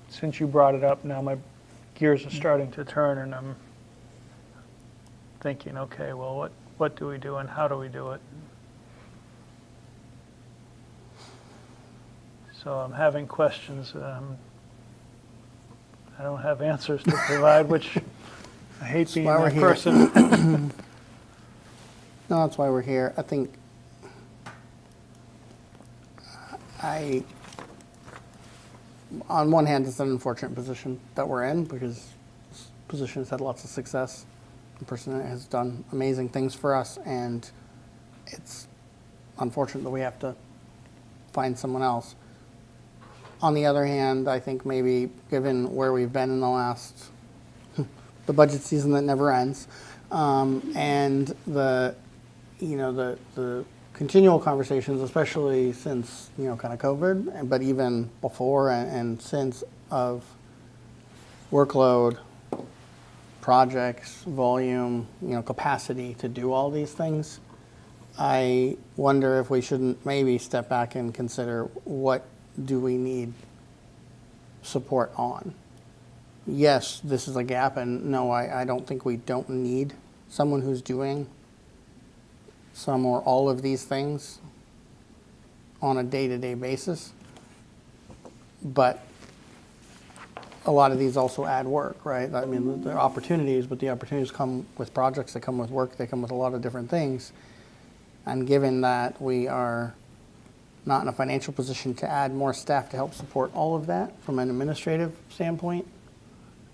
Speaker 6: since you brought it up, now my gears are starting to turn, and I'm thinking, okay, well, what do we do and how do we do it? So I'm having questions. I don't have answers to provide, which I hate being
Speaker 1: why we're
Speaker 6: that
Speaker 1: here.
Speaker 6: person.
Speaker 1: No, that's why we're here. I think on one hand, it's an unfortunate position that we're in because this position has had lots of success. The person has done amazing things for us, and it's unfortunate that we have to find someone else. On the other hand, I think maybe given where we've been in the last, the budget season that never ends, and the continual conversations, especially since, kind of COVID, but even before and since, of workload, projects, volume, capacity to do all these things, I wonder if we shouldn't maybe step back and consider what do we need support on. Yes, this is a gap, and no, I don't think we don't need someone who's doing some or all of these things on a day-to-day basis. But a lot of these also add work, right? I mean, they're opportunities, but the opportunities come with projects, they come with work, they come with a lot of different things. And given that we are not in a financial position to add more staff to help support all of that from an administrative standpoint,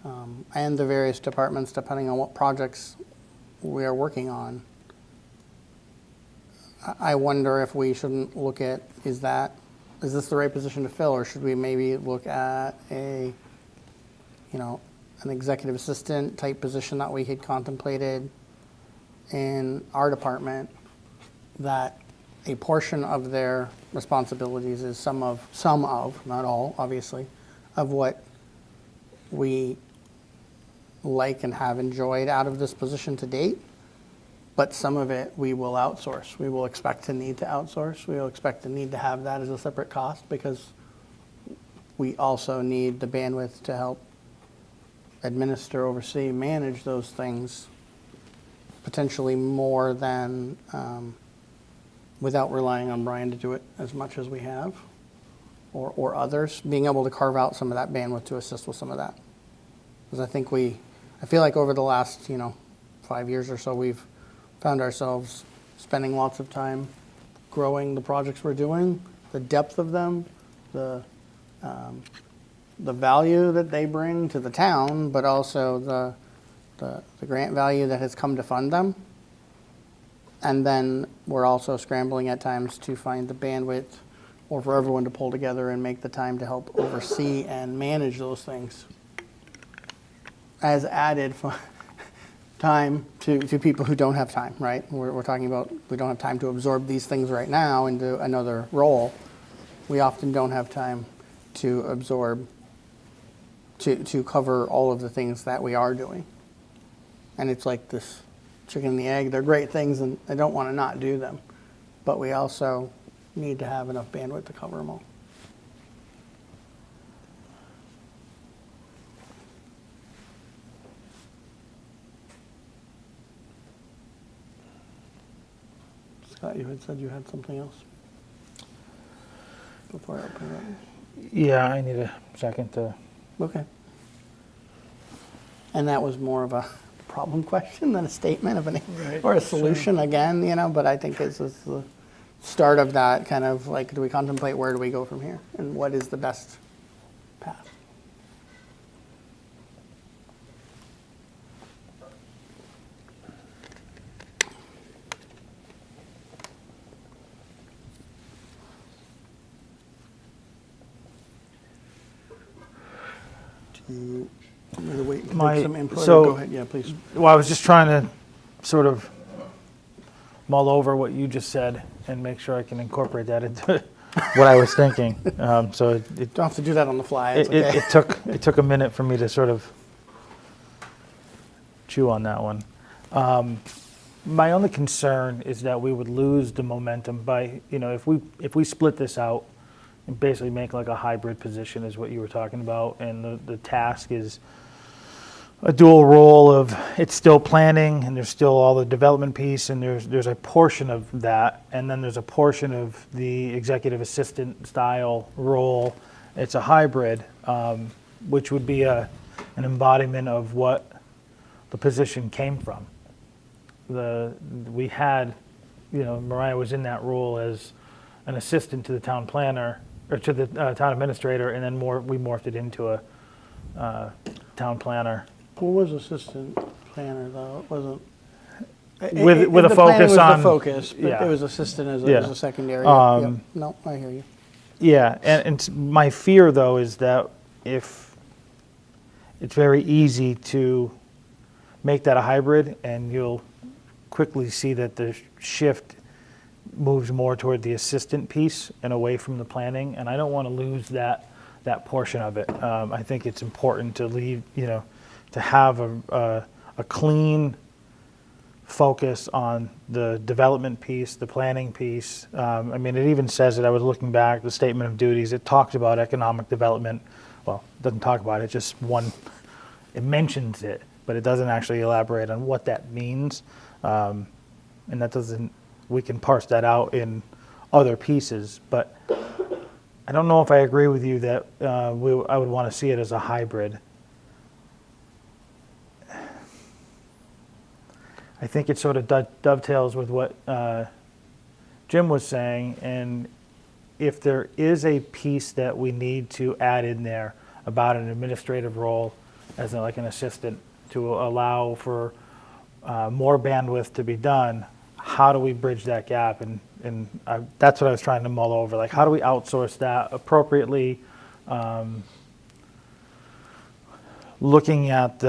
Speaker 1: and the various departments, depending on what projects we are working on, I wonder if we shouldn't look at, is this the right position to fill, or should we maybe look at an executive assistant type position that we had contemplated in our department, that a portion of their responsibilities is some of, not all, obviously, of what we like and have enjoyed out of this position to date, but some of it we will outsource. We will expect to need to outsource. We will expect to need to have that as a separate cost because we also need the bandwidth to help administer, oversee, manage those things potentially more than, without relying on Brian to do it as much as we have, or others, being able to carve out some of that bandwidth to assist with some of that. Because I feel like over the last, 5 years or so, we've found ourselves spending lots of time growing the projects we're doing, the depth of them, the value that they bring to the town, but also the grant value that has come to fund them. And then we're also scrambling at times to find the bandwidth or for everyone to pull together and make the time to help oversee and manage those things as added time to people who don't have time, right? We're talking about we don't have time to absorb these things right now into another role. We often don't have time to absorb, to cover all of the things that we are doing. And it's like this chicken and the egg. They're great things, and I don't want to not do them. But we also need to have enough bandwidth to cover them all. Scott, you had said you had something else before I open it up.
Speaker 2: Yeah, I need a second to.
Speaker 1: Okay. And that was more of a problem question than a statement of or a solution again, but I think this is the start of that kind of like, do we contemplate where do we go from here and what is the best path? I'm going to wait to take some input.
Speaker 2: So-
Speaker 1: Go ahead. Yeah, please.
Speaker 2: Well, I was just trying to sort of mull over what you just said and make sure I can incorporate that into what I was thinking. So it
Speaker 1: Don't have to do that on the fly. It's okay.
Speaker 2: it took a minute for me to sort of chew on that one. My only concern is that we would lose the momentum by, if we split this out and basically make like a hybrid position is what you were talking about, and the task is a dual role of it's still planning and there's still all the development piece and there's a portion of that, and then there's a portion of the executive assistant style role. It's a hybrid, which would be an embodiment of what the position came from. We had, Mariah was in that role as an assistant to the town planner or to the town administrator, and then we morphed it into a town planner.
Speaker 1: Who was assistant planner though? It wasn't.
Speaker 2: With a
Speaker 1: the planning
Speaker 2: focus
Speaker 1: was
Speaker 2: on
Speaker 1: the focus, but
Speaker 2: yeah.
Speaker 1: it was assistant as
Speaker 2: Yeah.
Speaker 1: a secondary. Yep. No, I hear you.
Speaker 2: Yeah, and my fear though is that if it's very easy to make that a hybrid, and you'll quickly see that the shift moves more toward the assistant piece and away from the planning, and I don't want to lose that portion of it. I think it's important to leave, to have a clean focus on the development piece, the planning piece. It even says it, I was looking back, the statement of duties, it talks about economic development. Well, it doesn't talk about it, just it mentions it, but it doesn't actually elaborate on what that means. And that doesn't, we can parse that out in other pieces, but I don't know if I agree with you that I would want to see it as a hybrid. I think it sort of dovetails with what Jim was saying, and if there is a piece that we need to add in there about an administrative role as like an assistant to allow for more bandwidth to be done, how do we bridge that gap? And that's what I was trying to mull over. Like, how do we outsource that appropriately? Looking at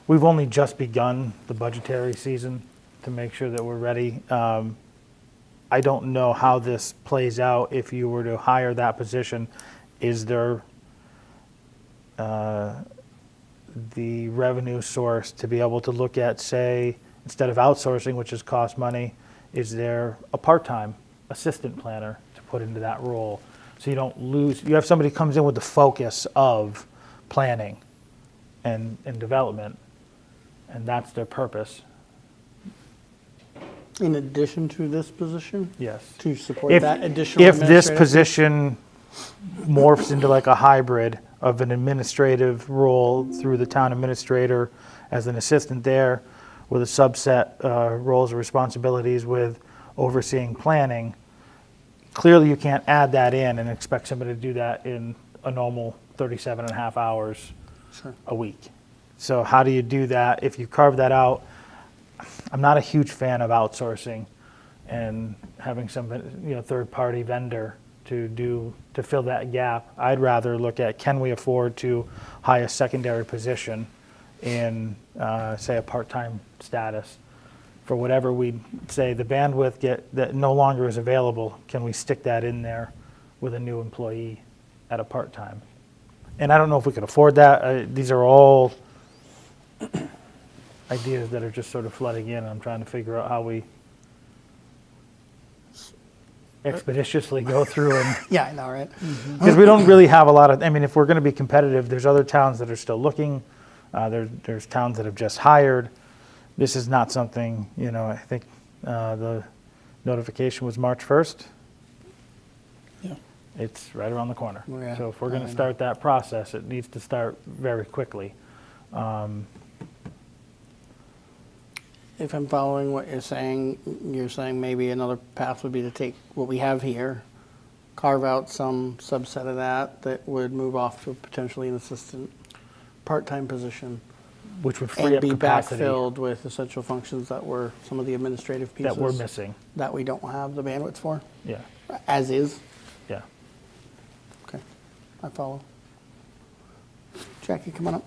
Speaker 2: we've only just begun the budgetary season to make sure that we're ready. I don't know how this plays out if you were to hire that position. Is there the revenue source to be able to look at, say, instead of outsourcing, which has cost money, is there a part-time assistant planner to put into that role? So you don't lose, you have somebody who comes in with the focus of planning and development, and that's their purpose.
Speaker 1: In addition to this position?
Speaker 2: Yes.
Speaker 1: To support
Speaker 2: If,
Speaker 1: that additional
Speaker 2: if this
Speaker 1: administrative-
Speaker 2: position morphs into like a hybrid of an administrative role through the town administrator as an assistant there with a subset roles or responsibilities with overseeing planning, clearly you can't add that in and expect somebody to do that in a normal 37 and a half hours a week. So how do you do that? If you carve that out, I'm not a huge fan of outsourcing and having some, third-party vendor to fill that gap. I'd rather look at, can we afford to hire a secondary position in, say, a part-time status for whatever we say the bandwidth that no longer is available, can we stick that in there with a new employee at a part-time? And I don't know if we could afford that. These are all ideas that are just sort of flooding in. I'm trying to figure out how we expeditiously go through and,
Speaker 1: Yeah, I know, right?
Speaker 2: because we don't really have a lot of, I mean, if we're going to be competitive, there's other towns that are still looking. There's towns that have just hired. This is not something, I think the notification was March 1st.
Speaker 4: Yeah.
Speaker 2: It's right around the corner.
Speaker 1: Oh, yeah.
Speaker 2: So if we're going
Speaker 1: I
Speaker 2: to
Speaker 1: know.
Speaker 2: start that process, it needs to start very quickly.
Speaker 1: If I'm following what you're saying maybe another path would be to take what we have here, carve out some subset of that would move off to potentially an assistant part-time position
Speaker 2: Which would free
Speaker 1: and
Speaker 2: up
Speaker 1: be
Speaker 2: capacity
Speaker 1: backfilled with essential functions that were some of the administrative pieces
Speaker 2: that we're missing.
Speaker 1: that we don't have the bandwidth for,
Speaker 2: Yeah,
Speaker 1: as is.
Speaker 2: yeah.
Speaker 1: Okay, I follow. Jackie, come on up.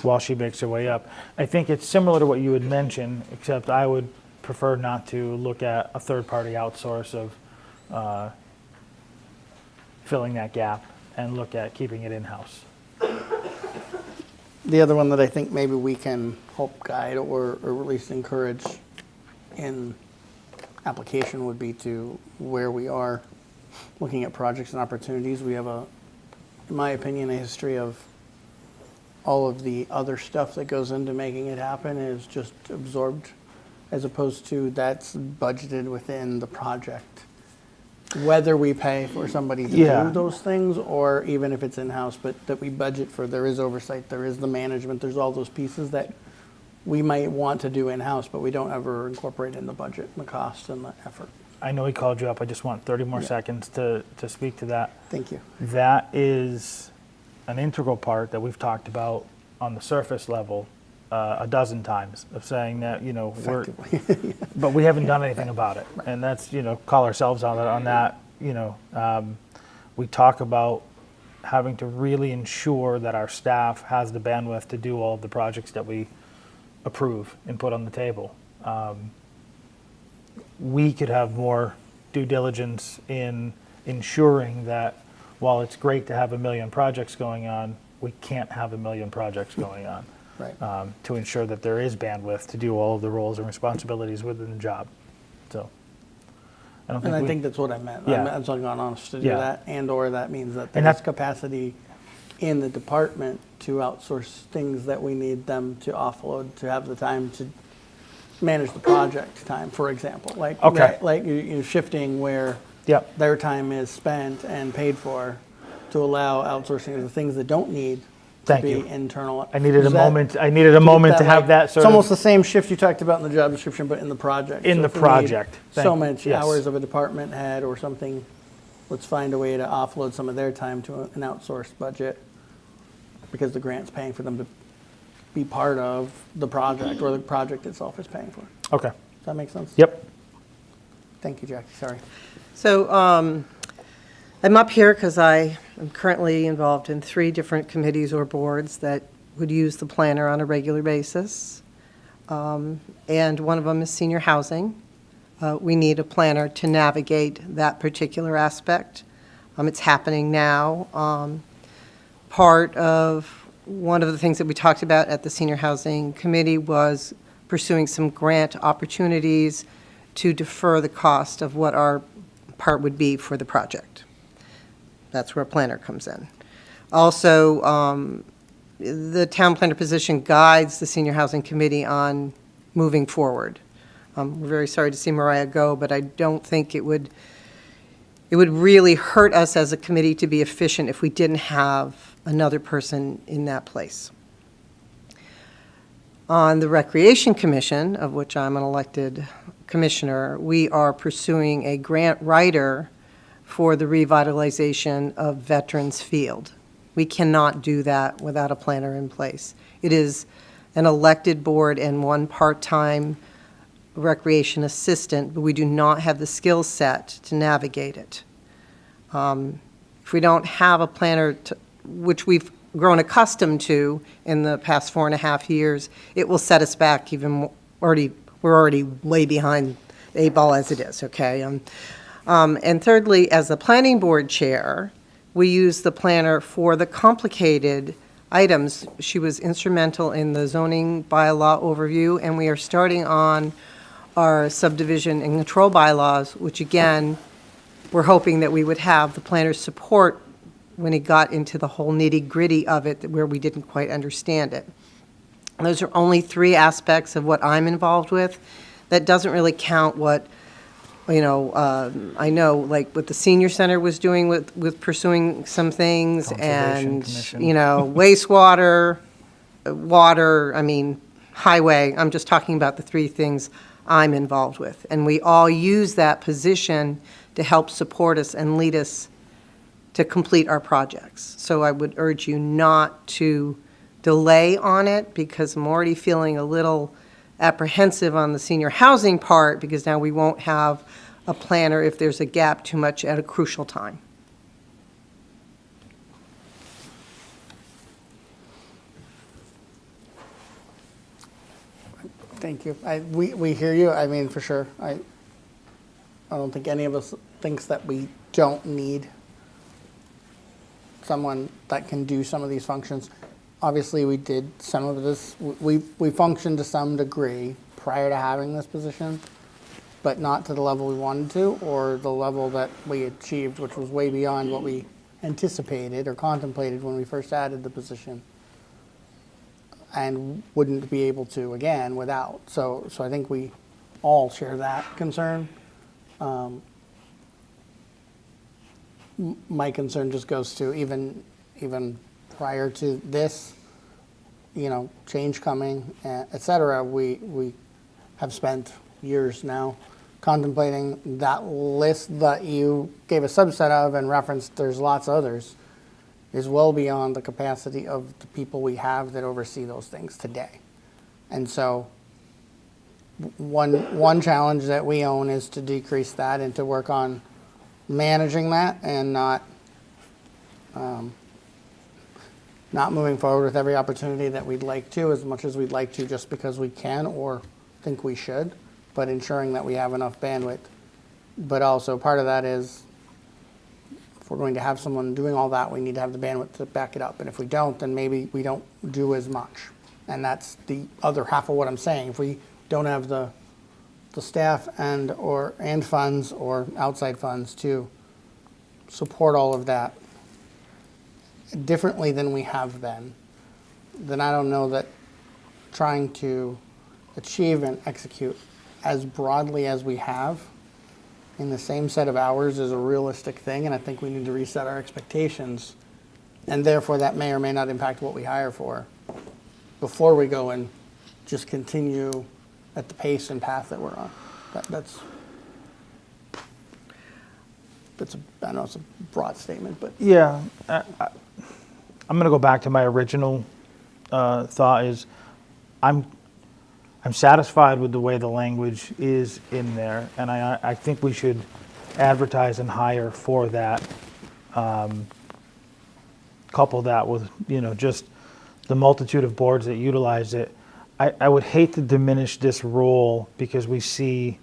Speaker 2: While she makes her way up. I think it's similar to what you had mentioned, except I would prefer not to look at a third-party outsource of filling that gap and look at keeping it in-house.
Speaker 1: The other one that I think maybe we can help guide or at least encourage in application would be to where we are looking at projects and opportunities. We have in my opinion, a history of all of the other stuff that goes into making it happen is just absorbed, as opposed to that's budgeted within the project. Whether we pay for somebody to
Speaker 2: Yeah.
Speaker 1: do those things, or even if it's in-house, but that we budget for, there is oversight, there is the management, there's all those pieces that we might want to do in-house, but we don't ever incorporate in the budget, and the cost and the effort.
Speaker 2: I know he called you up. I just want 30 more
Speaker 1: Yeah.
Speaker 2: seconds to speak to that.
Speaker 1: Thank you.
Speaker 2: That is an integral part that we've talked about on the surface level a dozen times, of saying that,
Speaker 1: Effectively.
Speaker 2: but we haven't done anything about it. And that's, call ourselves on that. We talk about having to really ensure that our staff has the bandwidth to do all of the projects that we approve and put on the table. We could have more due diligence in ensuring that while it's great to have 1 million projects going on, we can't have 1 million projects going on.
Speaker 1: Right.
Speaker 2: To ensure that there is bandwidth to do all of the roles and responsibilities within the job. So, I don't think
Speaker 1: And I
Speaker 2: we-
Speaker 1: think that's what I meant.
Speaker 2: Yeah.
Speaker 1: I'm talking on honest to do
Speaker 2: Yeah.
Speaker 1: that, and/or that means that
Speaker 2: And
Speaker 1: there's
Speaker 2: that's-
Speaker 1: capacity in the department to outsource things that we need them to offload, to have the time to manage the project time, for example. Like,
Speaker 2: Okay.
Speaker 1: like you're shifting where
Speaker 2: Yep.
Speaker 1: their time is spent and paid for to allow outsourcing of the things that don't need to
Speaker 2: Thank
Speaker 1: be
Speaker 2: you.
Speaker 1: internal.
Speaker 2: I needed a
Speaker 1: Is that-
Speaker 2: moment. I needed a moment to have that
Speaker 1: It's
Speaker 2: sort of.
Speaker 1: almost the same shift you talked about in the job description, but in the project.
Speaker 2: In
Speaker 1: So
Speaker 2: the
Speaker 1: if we need
Speaker 2: project.
Speaker 1: So
Speaker 2: Thank-
Speaker 1: much
Speaker 2: yes.
Speaker 1: hours of a department head or something, let's find a way to offload some of their time to an outsourced budget, because the grant's paying for them to be part of the project, or the project itself is paying for it.
Speaker 2: Okay.
Speaker 1: Does that make sense?
Speaker 2: Yep.
Speaker 1: Thank you, Jackie, sorry.
Speaker 11: So I'm up here because I am currently involved in 3 different committees or boards that would use the planner on a regular basis. And one of them is senior housing. We need a planner to navigate that particular aspect. It's happening now. Part of one of the things that we talked about at the Senior Housing Committee was pursuing some grant opportunities to defer the cost of what our part would be for the project. That's where a planner comes in. Also, the town planner position guides the Senior Housing Committee on moving forward. We're very sorry to see Mariah go, but I don't think it would really hurt us as a committee to be efficient if we didn't have another person in that place. On the Recreation Commission, of which I'm an elected commissioner, we are pursuing a grant writer for the revitalization of Veterans Field. We cannot do that without a planner in place. It is an elected board and one part-time recreation assistant, but we do not have the skill set to navigate it. If we don't have a planner, which we've grown accustomed to in the past 4.5 years, it will set us back even more. We're already way behind the 8 ball as it is, okay? And thirdly, as the planning board chair, we use the planner for the complicated items. She was instrumental in the zoning bylaw overview, and we are starting on our subdivision and control bylaws, which again, we're hoping that we would have the planner's support when he got into the whole nitty-gritty of it, where we didn't quite understand it. Those are only 3 aspects of what I'm involved with. That doesn't really count what, I know, like what the senior center was doing with pursuing some things,
Speaker 2: Conservation
Speaker 11: and,
Speaker 2: Commission.
Speaker 11: wastewater, water, highway. I'm just talking about the 3 things I'm involved with. And we all use that position to help support us and lead us to complete our projects. So I would urge you not to delay on it, because I'm already feeling a little apprehensive on the senior housing part, because now we won't have a planner if there's a gap too much at a crucial time.
Speaker 1: Thank you. We hear you, for sure. I don't think any of us thinks that we don't need someone that can do some of these functions. Obviously, we did some of this, we functioned to some degree prior to having this position, but not to the level we wanted to, or the level that we achieved, which was way beyond what we anticipated or contemplated when we first added the position, and wouldn't be able to again without. So I think we all share that concern. My concern just goes to even prior to this, change coming, et cetera, we have spent years now contemplating that list that you gave a subset of and referenced. There's lots of others, is well beyond the capacity of the people we have that oversee those things today. And so one challenge that we own is to decrease that and to work on managing that and not moving forward with every opportunity that we'd like to, as much as we'd like to just because we can or think we should, but ensuring that we have enough bandwidth. But also part of that is, if we're going to have someone doing all that, we need to have the bandwidth to back it up. And if we don't, then maybe we don't do as much. And that's the other half of what I'm saying. If we don't have the staff and funds or outside funds to support all of that differently than we have been, then I don't know that trying to achieve and execute as broadly as we have in the same set of hours is a realistic thing, and I think we need to reset our expectations, and therefore that may or may not impact what we hire for before we go and just continue at the pace and path that we're on. I know it's a broad statement, but
Speaker 2: Yeah, I'm going to go back to my original thought is I'm satisfied with the way the language is in there, and I think we should advertise and hire for that. Couple that with, just the multitude of boards that utilize it. I would hate to diminish this role because we see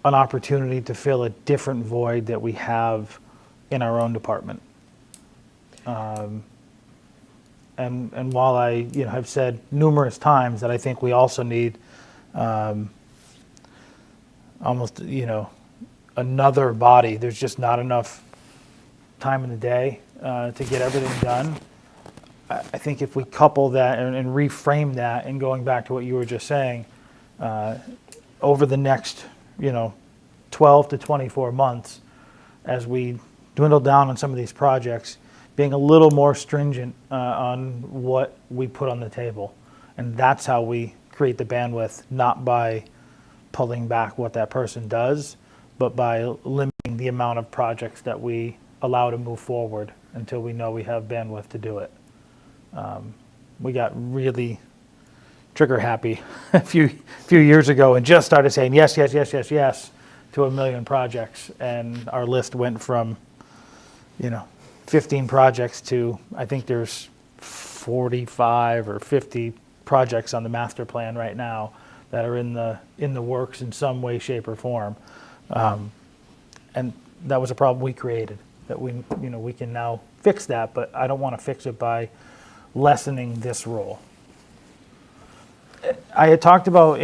Speaker 2: an opportunity to fill a different void that we have in our own department. And while I have said numerous times that I think we also need almost another body, there's just not enough time in the day to get everything done. I think if we couple that and reframe that, and going back to what you were just saying, over the next, 12 to 24 months, as we dwindle down on some of these projects, being a little more stringent on what we put on the table. And that's how we create the bandwidth, not by pulling back what that person does, but by limiting the amount of projects that we allow to move forward until we know we have bandwidth to do it. We got really trigger happy a few years ago and just started saying yes, yes, yes, yes, yes to 1 million projects, and our list went from 15 projects to, I think there's 45 or 50 projects on the master plan right now that are in the works in some way, shape, or form. And that was a problem we created, that we can now fix that, but I don't want to fix it by lessening this role. I had talked about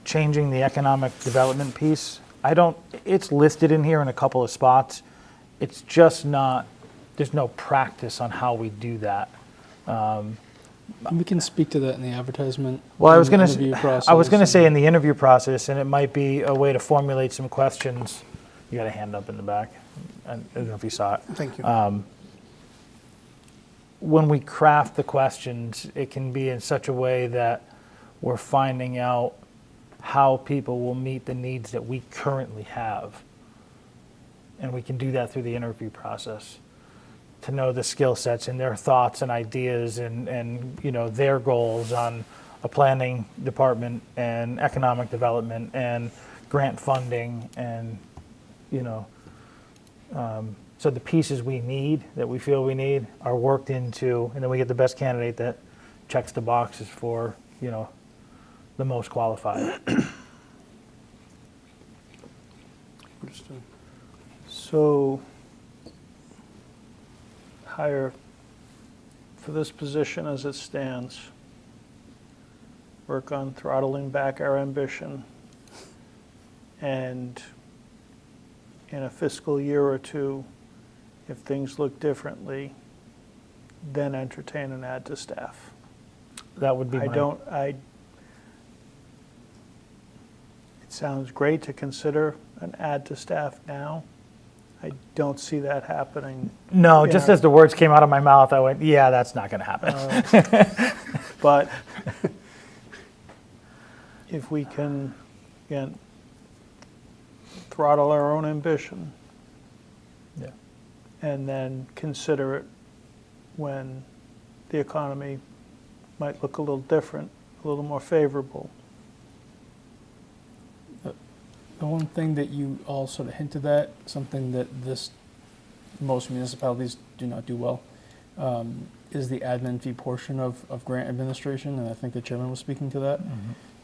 Speaker 2: changing the economic development piece. It's listed in here in a couple of spots. It's just not, there's no practice on how we do that.
Speaker 4: We can speak to that in the advertisement.
Speaker 2: Well, I
Speaker 4: in
Speaker 2: was
Speaker 4: the
Speaker 2: going
Speaker 4: interview
Speaker 2: to
Speaker 4: process.
Speaker 2: say in the interview process, and it might be a way to formulate some questions. You got a hand up in the back. I don't know if you saw it.
Speaker 1: Thank you.
Speaker 2: When we craft the questions, it can be in such a way that we're finding out how people will meet the needs that we currently have. And we can do that through the interview process, to know the skill sets and their thoughts and ideas and their goals on a planning department and economic development and grant funding and so the pieces we need, that we feel we need, are worked into, and then we get the best candidate that checks the boxes for the most qualified.
Speaker 6: Understood. So, hire, for this position as it stands, work on throttling back our ambition, and in a fiscal year or two, if things look differently, then entertain an add to staff.
Speaker 2: That would be
Speaker 6: It sounds great to consider an add to staff now. I don't see that happening.
Speaker 2: No,
Speaker 6: in
Speaker 2: just
Speaker 6: our-
Speaker 2: as the words came out of my mouth, I went, yeah, that's not going to happen.
Speaker 6: But if we can, again, throttle our own ambition
Speaker 2: Yeah.
Speaker 6: and then consider it when the economy might look a little different, a little more favorable.
Speaker 4: The one thing that you all sort of hinted at, something that most municipalities do not do well, is the admin fee portion of grant administration, and I think the chairman was speaking to that.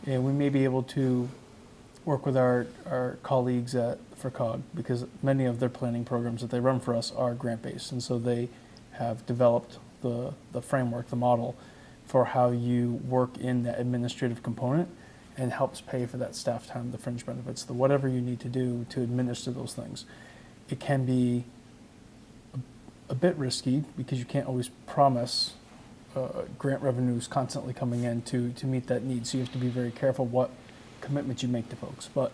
Speaker 4: And we may be able to work with our colleagues at FRCOG, because many of their planning programs that they run for us are grant-based, and so they have developed the framework, the model, for how you work in that administrative component, and helps pay for that staff time, the fringe benefits, the whatever you need to do to administer those things. It can be a bit risky because you can't always promise grant revenues constantly coming in to meet that need. So you have to be very careful what commitments you make to folks. But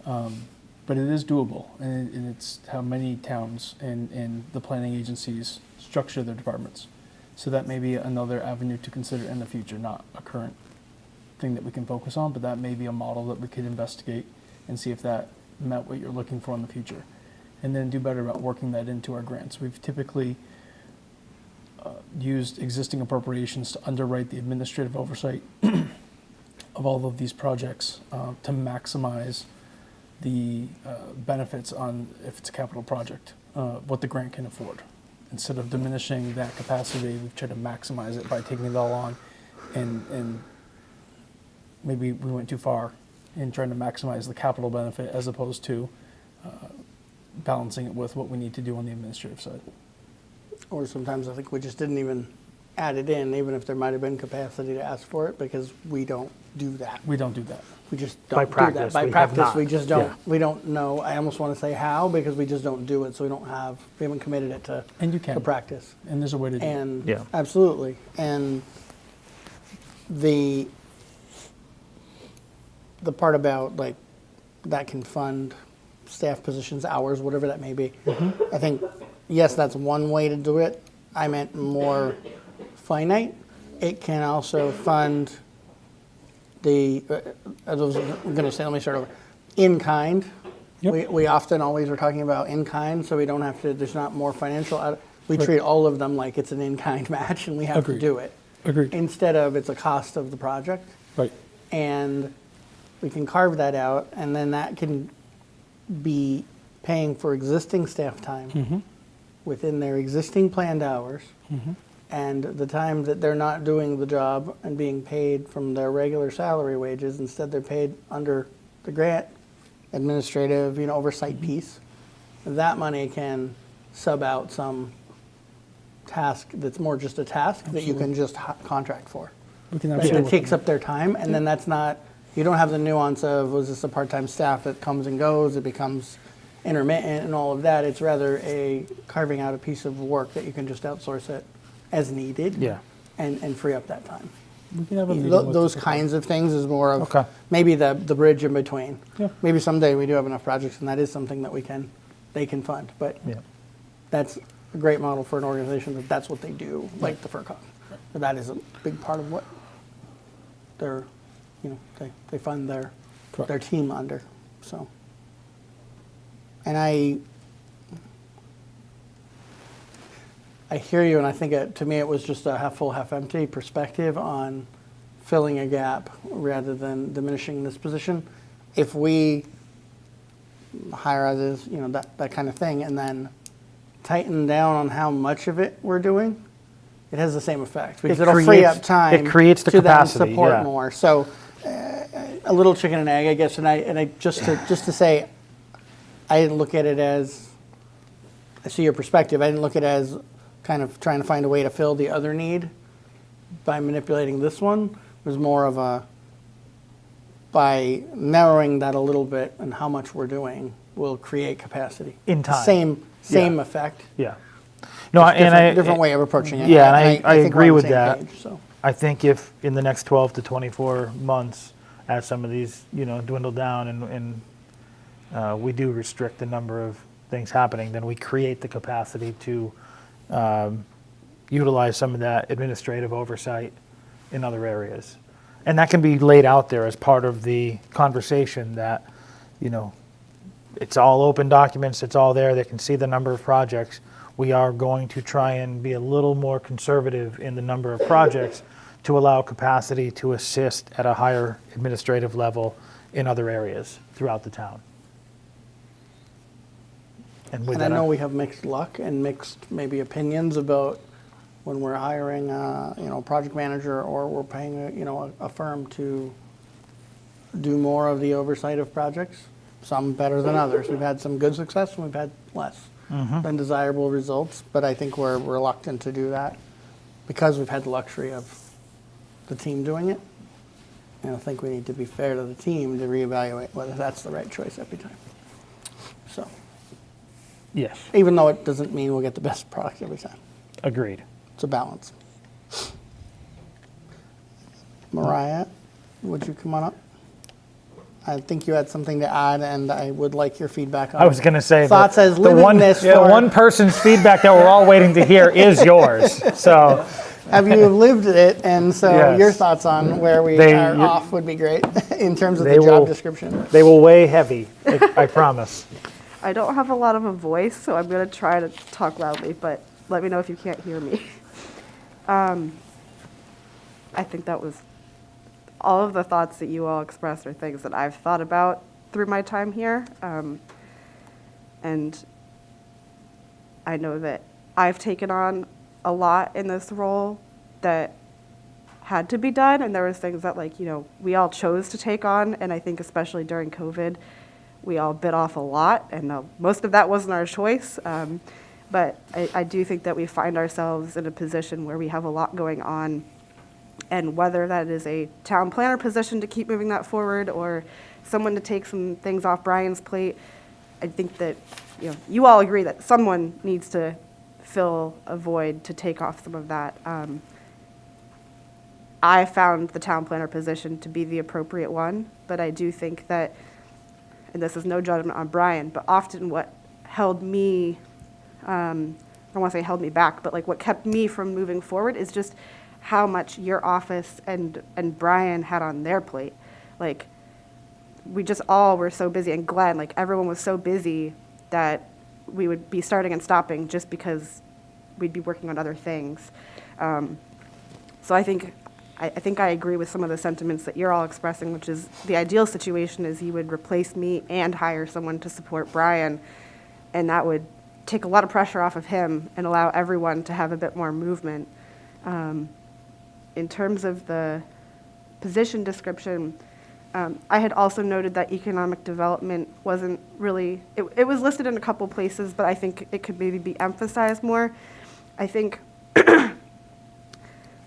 Speaker 4: it is doable, and it's how many towns and the planning agencies structure their departments. So that may be another avenue to consider in the future, not a current thing that we can focus on, but that may be a model that we could investigate and see if that met what you're looking for in the future, and then do better about working that into our grants. We've typically used existing appropriations to underwrite the administrative oversight of all of these projects to maximize the benefits on, if it's a capital project, what the grant can afford. Instead of diminishing that capacity, we've tried to maximize it by taking it all on, and maybe we went too far in trying to maximize the capital benefit as opposed to balancing it with what we need to do on the administrative side.
Speaker 1: Or sometimes I think we just didn't even add it in, even if there might have been capacity to ask for it, because we don't do that.
Speaker 4: We don't do that.
Speaker 1: We just
Speaker 2: By
Speaker 1: don't do
Speaker 2: practice,
Speaker 1: that. By
Speaker 2: we have
Speaker 1: practice,
Speaker 2: not.
Speaker 1: we just
Speaker 2: Yeah.
Speaker 1: don't. We don't know. I almost want to say how, because we just don't do it. So we haven't committed it to
Speaker 4: And you can.
Speaker 1: to practice.
Speaker 4: And there's a way to do it.
Speaker 1: And
Speaker 2: Yeah.
Speaker 1: absolutely. And the part about like that can fund staff positions, hours, whatever that may be. I think, yes, that's one way to do it. I meant more finite. It can also fund the, as I was going to say, let me start over. In kind.
Speaker 4: Yep.
Speaker 1: We often always are talking about in kind, so we don't have to, there's not more financial. We treat all of them like it's an in kind match and we have
Speaker 4: Agreed.
Speaker 1: to do it.
Speaker 4: Agreed.
Speaker 1: Instead of it's a cost of the project.
Speaker 4: Right.
Speaker 1: And we can carve that out, and then that can be paying for existing staff time within their existing planned hours, and the time that they're not doing the job and being paid from their regular salary wages, instead they're paid under the grant administrative, oversight piece. That money can sub out some task that's more just a task that you can just contract for.
Speaker 4: We can
Speaker 1: Right?
Speaker 4: absolutely.
Speaker 1: It takes up their time, and then that's not, you don't have the nuance of, was this a part-time staff that comes and goes, it becomes intermittent and all of that. It's rather a carving out a piece of work that you can just outsource it as needed.
Speaker 2: Yeah.
Speaker 1: And free up that time.
Speaker 4: We can have a meeting with
Speaker 1: Those
Speaker 4: the-
Speaker 1: kinds of things is more of
Speaker 2: Okay.
Speaker 1: maybe the bridge in between.
Speaker 4: Yeah.
Speaker 1: Maybe someday we do have enough projects, and that is something that they can fund. But
Speaker 2: Yeah.
Speaker 1: that's a great model for an organization that's what they do, like the FERCog. But that is a big part of what they're, they fund their
Speaker 4: Correct.
Speaker 1: team under. So, and I hear you, and I think to me it was just a half full, half empty perspective on filling a gap rather than diminishing this position. If we hire others, that kind of thing, and then tighten down on how much of it we're doing, it has the same effect because it'll free
Speaker 2: creates-
Speaker 1: up time.
Speaker 2: it creates the
Speaker 1: to then
Speaker 2: capacity,
Speaker 1: support
Speaker 2: yeah.
Speaker 1: more. So a little chicken and egg, I guess. And I just to say, I didn't look at it as, I see your perspective. I didn't look at it as kind of trying to find a way to fill the other need by manipulating this one. It was more of a, by narrowing that a little bit and how much we're doing will create capacity.
Speaker 2: In time.
Speaker 1: Same
Speaker 2: Yeah.
Speaker 1: effect.
Speaker 2: Yeah. No, and
Speaker 1: Different way of approaching it.
Speaker 2: Yeah, and I
Speaker 1: think we're
Speaker 2: agree
Speaker 1: on the
Speaker 2: with
Speaker 1: same
Speaker 2: that.
Speaker 1: page, so.
Speaker 2: I think if in the next 12 to 24 months, as some of these, dwindle down and we do restrict the number of things happening, then we create the capacity to utilize some of that administrative oversight in other areas. And that can be laid out there as part of the conversation that, it's all open documents, it's all there, they can see the number of projects. We are going to try and be a little more conservative in the number of projects to allow capacity to assist at a higher administrative level in other areas throughout the town. And with
Speaker 1: And I
Speaker 2: that,
Speaker 1: know we have mixed luck and mixed maybe opinions about when we're hiring a project manager or we're paying a firm to do more of the oversight of projects. Some better than others. We've had some good success and we've had less than desirable results, but I think we're reluctant to do that because we've had the luxury of the team doing it. And I think we need to be fair to the team to reevaluate whether that's the right choice every time. So,
Speaker 2: yes,
Speaker 1: even though it doesn't mean we'll get the best product every time.
Speaker 2: agreed.
Speaker 1: It's a balance. Mariah, would you come on up? I think you had something to add, and I would like your feedback on
Speaker 2: I was going to say
Speaker 1: thoughts
Speaker 2: that
Speaker 1: as living this
Speaker 2: the
Speaker 1: for-
Speaker 2: one person's feedback that we're all waiting to hear is yours. So
Speaker 1: Have you lived it, and so
Speaker 2: Yes.
Speaker 1: your thoughts on where we are off would be great in terms of the
Speaker 2: They will-
Speaker 1: job description.
Speaker 2: they will weigh heavy, I promise.
Speaker 12: I don't have a lot of a voice, so I'm going to try to talk loudly, but let me know if you can't hear me. I think that was all of the thoughts that you all expressed are things that I've thought about through my time here. And I know that I've taken on a lot in this role that had to be done, and there was things that we all chose to take on, and I think especially during COVID, we all bit off a lot, and most of that wasn't our choice. But I do think that we find ourselves in a position where we have a lot going on, and whether that is a town planner position to keep moving that forward or someone to take some things off Brian's plate, I think that you all agree that someone needs to fill a void to take off some of that. I found the town planner position to be the appropriate one, but I do think that, and this is no judgment on Brian, but often what held me, I don't want to say held me back, but like what kept me from moving forward is just how much your office and Brian had on their plate. Like, we just all were so busy, and Glenn, like everyone was so busy that we would be starting and stopping just because we'd be working on other things. So I think I agree with some of the sentiments that you're all expressing, which is the ideal situation is you would replace me and hire someone to support Brian, and that would take a lot of pressure off of him and allow everyone to have a bit more movement. In terms of the position description, I had also noted that economic development wasn't really, it was listed in a couple places, but I think it could maybe be emphasized more. I think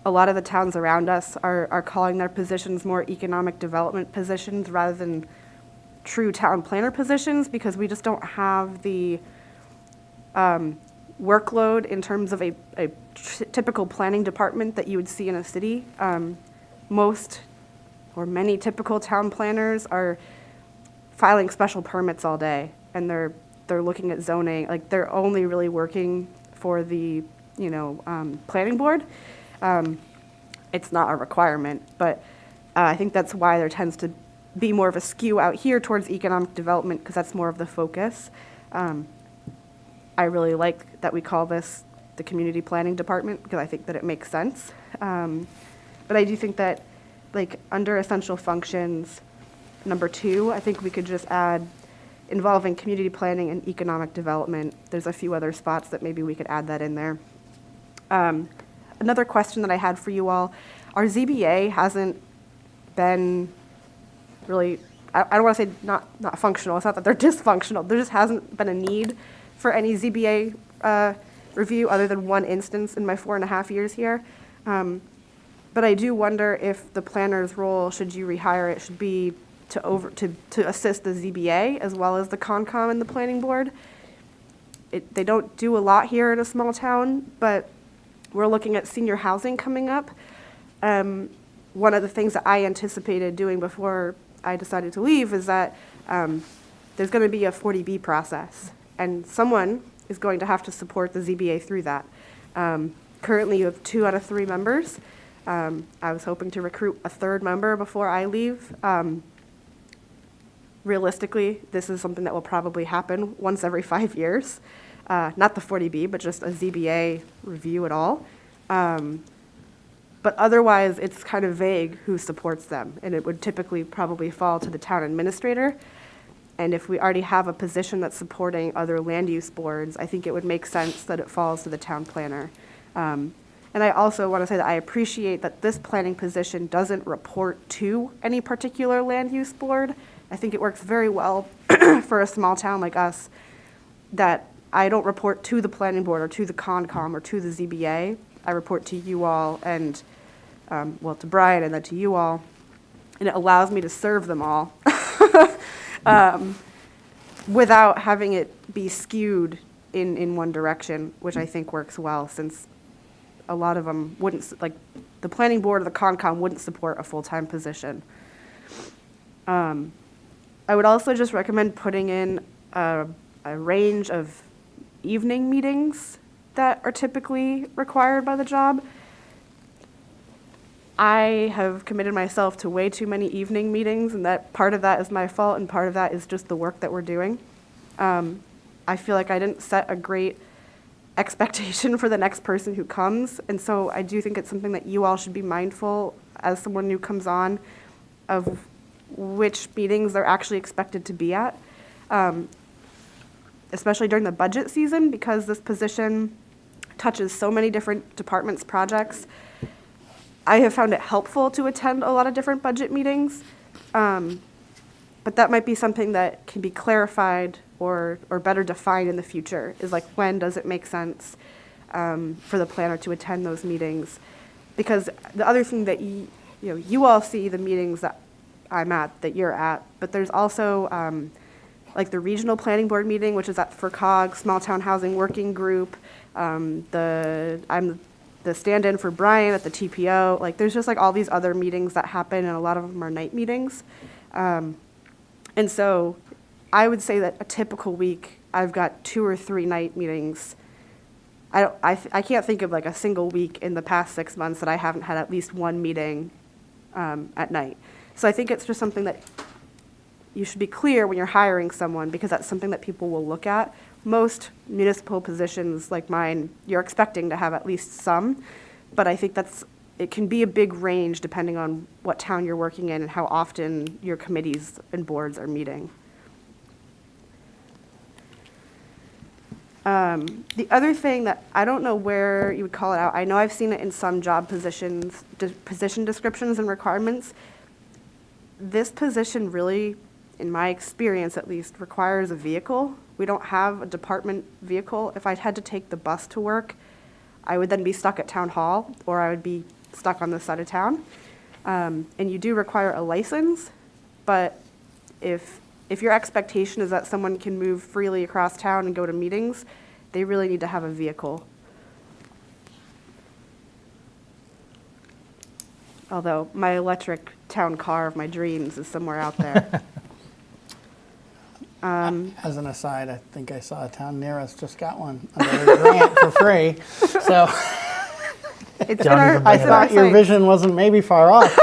Speaker 12: a lot of the towns around us are calling their positions more economic development positions rather than true town planner positions, because we just don't have the workload in terms of a typical planning department that you would see in a city. Most or many typical town planners are filing special permits all day, and they're looking at zoning. Like, they're only really working for the planning board. It's not a requirement, but I think that's why there tends to be more of a skew out here towards economic development, because that's more of the focus. I really like that we call this the community planning department, because I think that it makes sense. But I do think that, like, under essential functions, number 2, I think we could just add involving community planning and economic development. There's a few other spots that maybe we could add that in there. Another question that I had for you all, our ZBA hasn't been really, I don't want to say not functional. It's not that they're dysfunctional. There just hasn't been a need for any ZBA review other than one instance in my 4.5 years here. But I do wonder if the planner's role, should you rehire it, should be to assist the ZBA as well as the Concom and the planning board. They don't do a lot here in a small town, but we're looking at senior housing coming up. One of the things that I anticipated doing before I decided to leave is that there's going to be a 40B process, and someone is going to have to support the ZBA through that. Currently, you have 2 out of 3 members. I was hoping to recruit a 3rd member before I leave. Realistically, this is something that will probably happen once every 5 years. Not the 40B, but just a ZBA review at all. But otherwise, it's kind of vague who supports them, and it would typically probably fall to the town administrator. And if we already have a position that's supporting other land use boards, I think it would make sense that it falls to the town planner. And I also want to say that I appreciate that this planning position doesn't report to any particular land use board. I think it works very well for a small town like us that I don't report to the planning board or to the Concom or to the ZBA. I report to you all and, to Brian and then to you all. And it allows me to serve them all without having it be skewed in one direction, which I think works well, since a lot of them wouldn't, like the planning board or the Concom wouldn't support a full-time position. I would also just recommend putting in a range of evening meetings that are typically required by the job. I have committed myself to way too many evening meetings, and that part of that is my fault, and part of that is just the work that we're doing. I feel like I didn't set a great expectation for the next person who comes, and so I do think it's something that you all should be mindful as someone who comes on of which meetings they're actually expected to be at, especially during the budget season, because this position touches so many different departments' projects. I have found it helpful to attend a lot of different budget meetings, but that might be something that can be clarified or better defined in the future, is like, when does it make sense for the planner to attend those meetings? Because the other thing that you all see the meetings that I'm at, that you're at, but there's also like the regional planning board meeting, which is at FERCOG, Small Town Housing Working Group. I'm the stand-in for Brian at the TPO. Like, there's just like all these other meetings that happen, and a lot of them are night meetings. And so I would say that a typical week, I've got 2 or 3 night meetings. I can't think of like a single week in the past 6 months that I haven't had at least one meeting at night. So I think it's just something that you should be clear when you're hiring someone, because that's something that people will look at. Most municipal positions like mine, you're expecting to have at least some, but I think it can be a big range depending on what town you're working in and how often your committees and boards are meeting. The other thing that I don't know where you would call it out, I know I've seen it in some job positions, position descriptions and requirements. This position really, in my experience at least, requires a vehicle. We don't have a department vehicle. If I had to take the bus to work, I would then be stuck at town hall, or I would be stuck on this side of town. And you do require a license, but if your expectation is that someone can move freely across town and go to meetings, they really need to have a vehicle. Although my electric town car of my dreams is somewhere out there.
Speaker 1: As an aside, I think I saw a town near us just got one under a grant for free. So
Speaker 12: It's
Speaker 2: Don't even
Speaker 1: I
Speaker 2: bring it
Speaker 1: thought your
Speaker 12: site.
Speaker 1: vision wasn't maybe far off.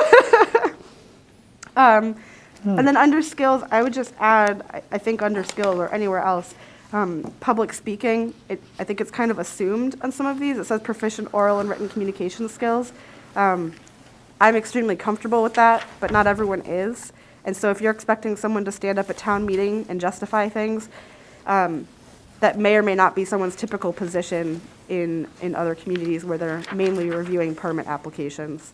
Speaker 12: And then under skills, I would just add, I think under skills or anywhere else, public speaking, I think it's kind of assumed on some of these. It says proficient oral and written communication skills. I'm extremely comfortable with that, but not everyone is. And so if you're expecting someone to stand up at town meeting and justify things, that may or may not be someone's typical position in other communities where they're mainly reviewing permit applications.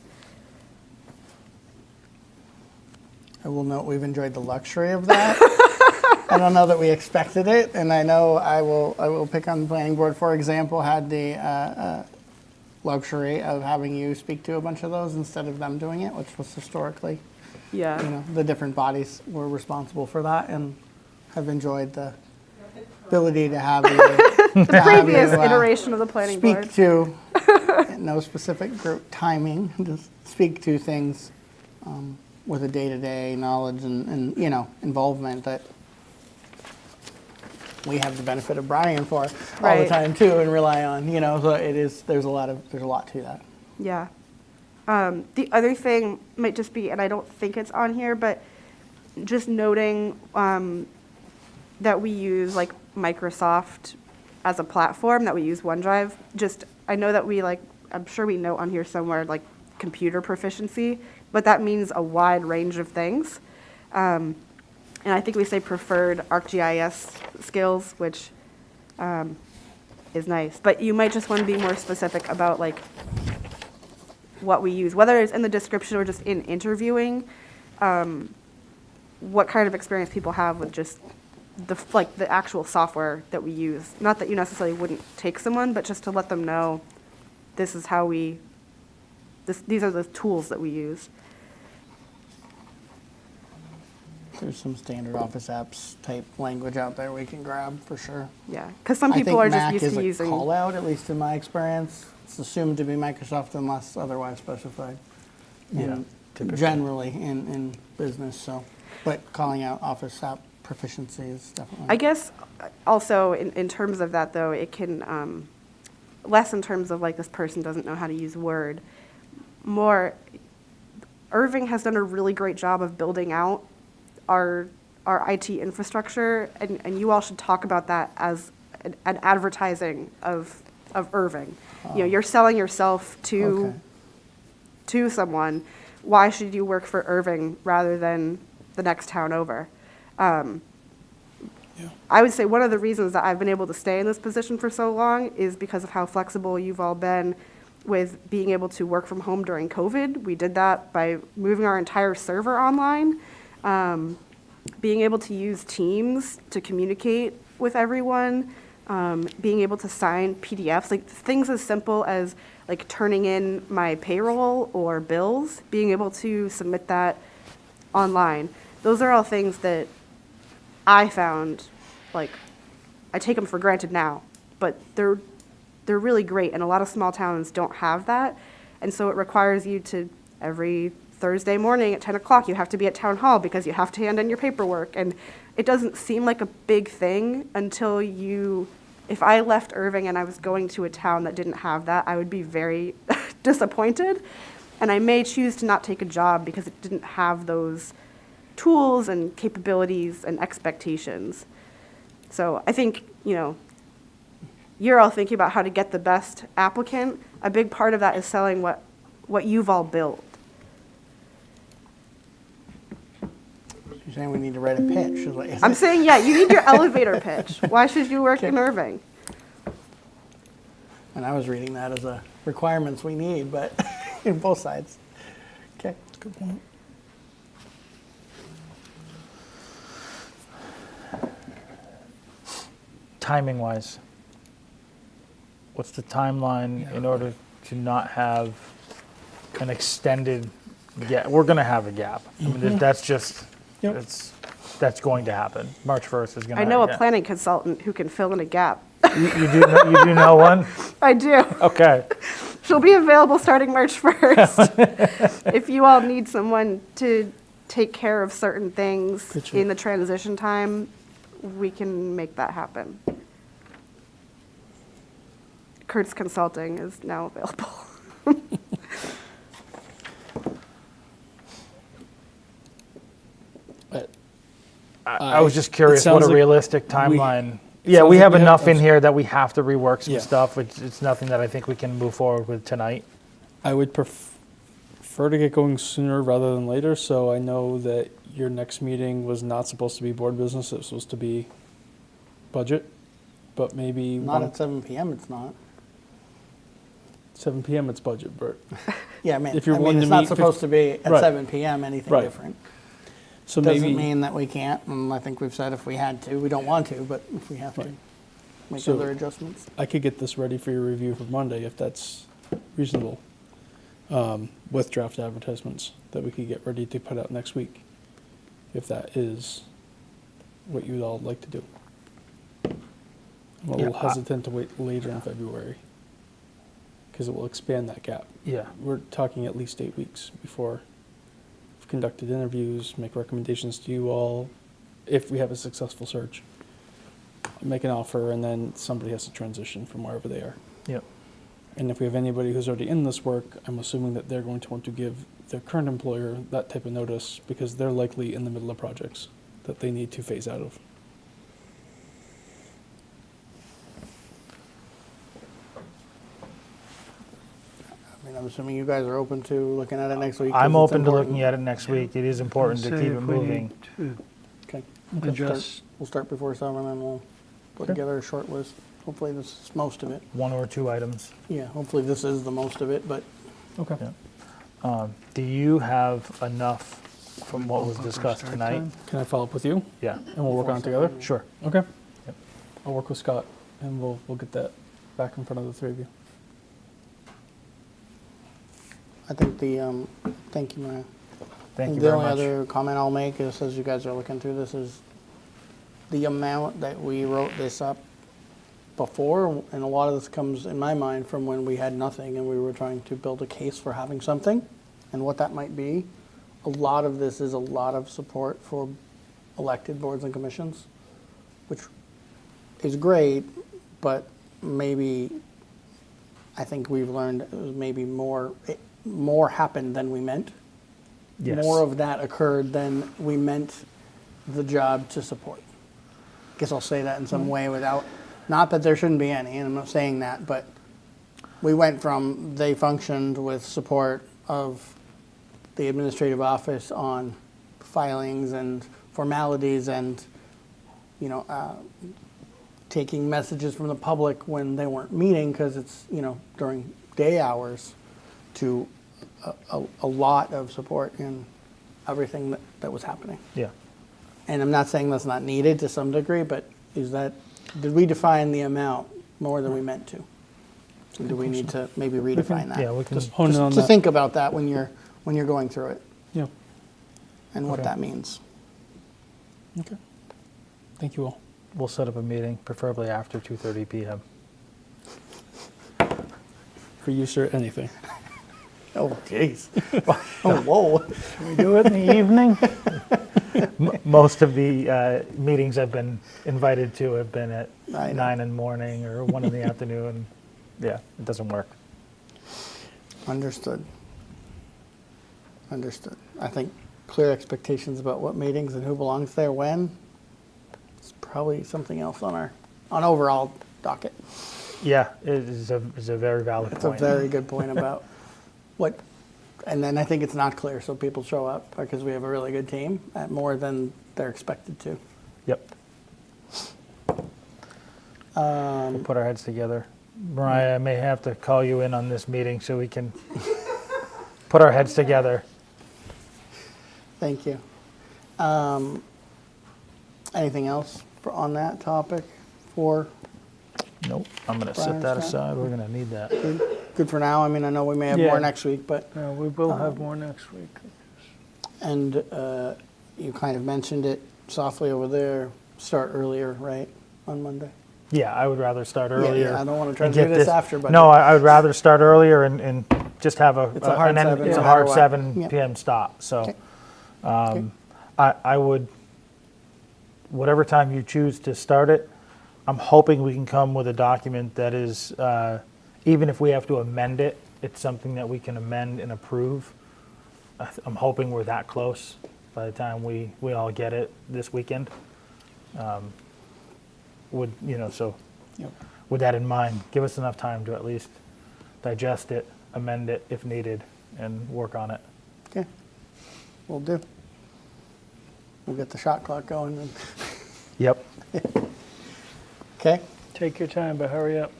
Speaker 1: I will note we've enjoyed the luxury of that. I don't know that we expected it, and I know I will pick on the planning board, for example, had the luxury of having you speak to a bunch of those instead of them doing it, which was historically,
Speaker 12: Yeah.
Speaker 1: the different bodies were responsible for that, and have enjoyed the ability to have you,
Speaker 12: The previous iteration of the planning board.
Speaker 1: speak to, no specific group timing, just speak to things with a day-to-day knowledge and involvement that we have the benefit of Brian for all the
Speaker 12: Right.
Speaker 1: time too, and rely on. So there's a lot to that.
Speaker 12: Yeah. The other thing might just be, and I don't think it's on here, but just noting that we use like Microsoft as a platform, that we use OneDrive. I know that I'm sure we note on here somewhere like computer proficiency, but that means a wide range of things. And I think we say preferred ArcGIS skills, which is nice. But you might just want to be more specific about like what we use, whether it's in the description or just in interviewing, what kind of experience people have with just the actual software that we use. Not that you necessarily wouldn't take someone, but just to let them know this is how these are the tools that we use.
Speaker 1: There's some standard Office apps type language out there we can grab for sure.
Speaker 12: Yeah, because some
Speaker 1: I
Speaker 12: people
Speaker 1: think
Speaker 12: are just
Speaker 1: Mac
Speaker 12: used
Speaker 1: is
Speaker 12: to
Speaker 1: a
Speaker 12: using.
Speaker 1: call out, at least in my experience. It's assumed to be Microsoft unless otherwise specified.
Speaker 2: Yeah, typically.
Speaker 1: Generally in business, so. But calling out Office app proficiency is definitely.
Speaker 12: I guess also in terms of that though, it can, less in terms of like this person doesn't know how to use Word, more, Erving has done a really great job of building out our IT infrastructure, and you all should talk about that as an advertising of Erving. You're selling yourself to someone. Why should you work for Erving rather than the next town over? I would say one of the reasons that I've been able to stay in this position for so long is because of how flexible you've all been with being able to work from home during COVID. We did that by moving our entire server online, being able to use Teams to communicate with everyone, being able to sign PDFs, like things as simple as like turning in my payroll or bills, being able to submit that online. Those are all things that I found, like, I take them for granted now, but they're they're really great, and a lot of small towns don't have that. And so it requires you to, every Thursday morning at 10 o'clock, you have to be at town hall because you have to hand in your paperwork. And it doesn't seem like a big thing until if I left Erving and I was going to a town that didn't have that, I would be very disappointed. And I may choose to not take a job because it didn't have those tools and capabilities and expectations. So I think, you're all thinking about how to get the best applicant. A big part of that is selling what you've all built.
Speaker 1: You're saying we need to write a pitch? Is what you're
Speaker 12: I'm
Speaker 1: saying?
Speaker 12: saying, yeah, you need your elevator pitch. Why should you work in Erving?
Speaker 1: And I was reading that as a requirements we need, but in both sides. Okay.
Speaker 4: Good point.
Speaker 2: Timing-wise, what's the timeline in order to not have an extended gap? We're going to have a gap. I mean, that's just,
Speaker 4: Yep.
Speaker 2: that's going to happen. March 1st is going to
Speaker 12: I know a
Speaker 2: happen.
Speaker 12: planning consultant who can fill in a gap.
Speaker 2: You do know one?
Speaker 12: I do.
Speaker 2: Okay.
Speaker 12: She'll be available starting March 1st. If you all need someone to take care of certain things
Speaker 4: Gotcha.
Speaker 12: in the transition time, we can make that happen. Kurt's Consulting is now available.
Speaker 2: I was just curious
Speaker 4: sounds
Speaker 2: what a
Speaker 4: like
Speaker 2: realistic timeline. Yeah,
Speaker 4: sounds
Speaker 2: we
Speaker 4: like
Speaker 2: have
Speaker 4: we have
Speaker 2: enough in
Speaker 4: abs-
Speaker 2: here that we have to rework some
Speaker 4: Yeah.
Speaker 2: stuff. It's nothing that I think we can move forward with tonight.
Speaker 4: I would prefer to get going sooner rather than later, so I know that your next meeting was not supposed to be board business, it was supposed to be budget, but maybe
Speaker 1: Not at 7 p.m. It's not.
Speaker 4: 7 p.m. it's budget, Bert.
Speaker 1: Yeah, I mean,
Speaker 4: If you're willing
Speaker 1: it's
Speaker 4: to
Speaker 1: not
Speaker 4: meet
Speaker 1: supposed to be at
Speaker 4: Right.
Speaker 1: 7 p.m. anything
Speaker 4: Right.
Speaker 1: different.
Speaker 4: So
Speaker 1: Doesn't
Speaker 4: maybe,
Speaker 1: mean that we can't, and I think we've said if we had to, we don't want to, but if we have to,
Speaker 4: Right.
Speaker 1: make
Speaker 4: So-
Speaker 1: other adjustments.
Speaker 4: I could get this ready for your review for Monday if that's reasonable, with draft advertisements that we could get ready to put out next week, if that is what you'd all like to do. I'm a little
Speaker 2: Yeah,
Speaker 4: hesitant to wait later in February, because it will expand that gap.
Speaker 2: Yeah.
Speaker 4: We're talking at least 8 weeks before we've conducted interviews, make recommendations to you all, if we have a successful search. Make an offer, and then somebody has to transition from wherever they are.
Speaker 2: Yep.
Speaker 4: And if we have anybody who's already in this work, I'm assuming that they're going to want to give their current employer that type of notice because they're likely in the middle of projects that they need to phase out of.
Speaker 1: I mean, I'm assuming you guys are open to looking at it next week. 'cause
Speaker 2: I'm
Speaker 1: it's
Speaker 2: open to
Speaker 1: important.
Speaker 2: looking at it next week. It is important to
Speaker 6: Say
Speaker 2: keep it
Speaker 6: if we
Speaker 2: moving.
Speaker 6: need
Speaker 1: Okay.
Speaker 6: to adjust,
Speaker 1: We'll start before 7 and we'll put
Speaker 2: Okay.
Speaker 1: together a short list. Hopefully this is most of it.
Speaker 2: One or two items.
Speaker 1: Yeah, hopefully this is the most of it, but
Speaker 4: Okay.
Speaker 2: Do you have enough from what was discussed
Speaker 6: start
Speaker 2: tonight?
Speaker 6: time?
Speaker 4: Can I follow up with you,
Speaker 2: Yeah.
Speaker 4: and we'll work on it together?
Speaker 2: Sure.
Speaker 4: Okay.
Speaker 2: Yep.
Speaker 4: I'll work with Scott, and we'll get that back in front of the three of you.
Speaker 1: I think thank you, Maya.
Speaker 2: Thank you
Speaker 1: The
Speaker 2: very
Speaker 1: only
Speaker 2: much.
Speaker 1: other comment I'll make is, as you guys are looking through this, is the amount that we wrote this up before, and a lot of this comes, in my mind, from when we had nothing and we were trying to build a case for having something and what that might be. A lot of this is a lot of support for elected boards and commissions, which is great, but maybe, I think we've learned it was maybe more happened than we meant.
Speaker 2: Yes.
Speaker 1: More of that occurred than we meant the job to support. Guess I'll say that in some way without, not that there shouldn't be any, and I'm not saying that, but we went from they functioned with support of the administrative office on filings and formalities and, taking messages from the public when they weren't meeting because it's, during day hours, to a lot of support in everything that was happening.
Speaker 2: Yeah.
Speaker 1: And I'm not saying that's not needed to some degree, but did we define the amount more than we meant to? And do we need to maybe redefine that?
Speaker 2: Yeah, we can.
Speaker 4: Just hone in on
Speaker 1: To
Speaker 4: that.
Speaker 1: think about that when you're going through it
Speaker 4: Yeah.
Speaker 1: and what
Speaker 2: Okay.
Speaker 1: that means.
Speaker 4: Okay. Thank you all.
Speaker 2: We'll set up a meeting, preferably after 2:30 p.m.
Speaker 4: for you, sir, anything.
Speaker 1: Oh, jeez. Oh, whoa.
Speaker 6: Can we do it in the evening?
Speaker 2: Most of the meetings I've been invited to have been at
Speaker 1: I know.
Speaker 2: 9 in the morning or 1 in the afternoon. Yeah, it doesn't work.
Speaker 1: Understood. Understood. I think clear expectations about what meetings and who belongs there when is probably something else on overall docket.
Speaker 2: Yeah, it is a very valid
Speaker 1: It's a
Speaker 2: point.
Speaker 1: very good point about what, and then I think it's not clear, so people show up because we have a really good team at more than they're expected to.
Speaker 2: Yep. We'll put our heads together. Mariah, I may have to call you in on this meeting so we can put our heads together.
Speaker 1: Thank you. Anything else on that topic for
Speaker 2: Nope, I'm going to
Speaker 1: Brian,
Speaker 2: set that
Speaker 1: Scott?
Speaker 2: aside. We're going to need that.
Speaker 1: good for now? I mean, I know we may have
Speaker 6: Yeah.
Speaker 1: more next week, but,
Speaker 6: No, we will have more next week.
Speaker 1: and you kind of mentioned it softly over there, start earlier, right, on Monday?
Speaker 2: Yeah, I would rather start
Speaker 1: Yeah,
Speaker 2: earlier.
Speaker 1: yeah, I don't want to try
Speaker 2: and
Speaker 1: to do
Speaker 2: get
Speaker 1: this after, but.
Speaker 2: No, I would rather start earlier and just have
Speaker 1: It's a hard
Speaker 2: and then
Speaker 1: 7
Speaker 2: it's
Speaker 1: no
Speaker 2: a
Speaker 1: matter
Speaker 2: hard
Speaker 1: what.
Speaker 2: 7
Speaker 1: Yeah.
Speaker 2: p.m. stop. So
Speaker 1: Okay. Okay.
Speaker 2: I would, whatever time you choose to start it, I'm hoping we can come with a document that is, even if we have to amend it, it's something that we can amend and approve. I'm hoping we're that close by the time we all get it this weekend. So
Speaker 1: Yep.
Speaker 2: with that in mind, give us enough time to at least digest it, amend it if needed, and work on it.
Speaker 1: Okay, will do. We'll get the shot clock going then.
Speaker 2: Yep.
Speaker 1: Okay,
Speaker 6: Take your time, but hurry up.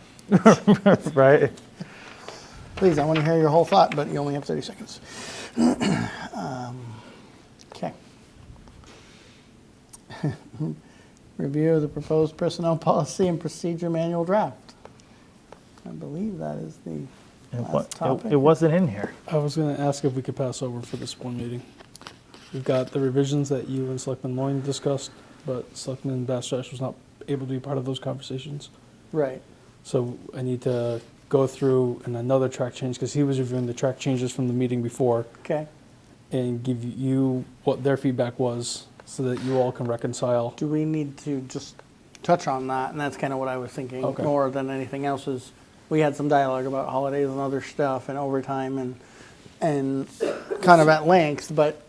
Speaker 2: Right?
Speaker 1: please, I want to hear your whole thought, but you only have 30 seconds. Okay. Review of the proposed personnel policy and procedure manual draft. I believe that is the last topic.
Speaker 2: It wasn't in here.
Speaker 4: I was going to ask if we could pass over for this one meeting. We've got the revisions that you and Selectman Moyne discussed, but Selectman Bastrach was not able to be part of those conversations.
Speaker 1: Right,
Speaker 4: So I need to go through another track change, because he was reviewing the track changes from the meeting before,
Speaker 1: okay.
Speaker 4: and give you what their feedback was, so that you all can reconcile.
Speaker 1: Do we need to just touch on that? And that's kind of what I was thinking,
Speaker 4: Okay.
Speaker 1: more than anything else, is we had some dialogue about holidays and other stuff and overtime and kind of at length, but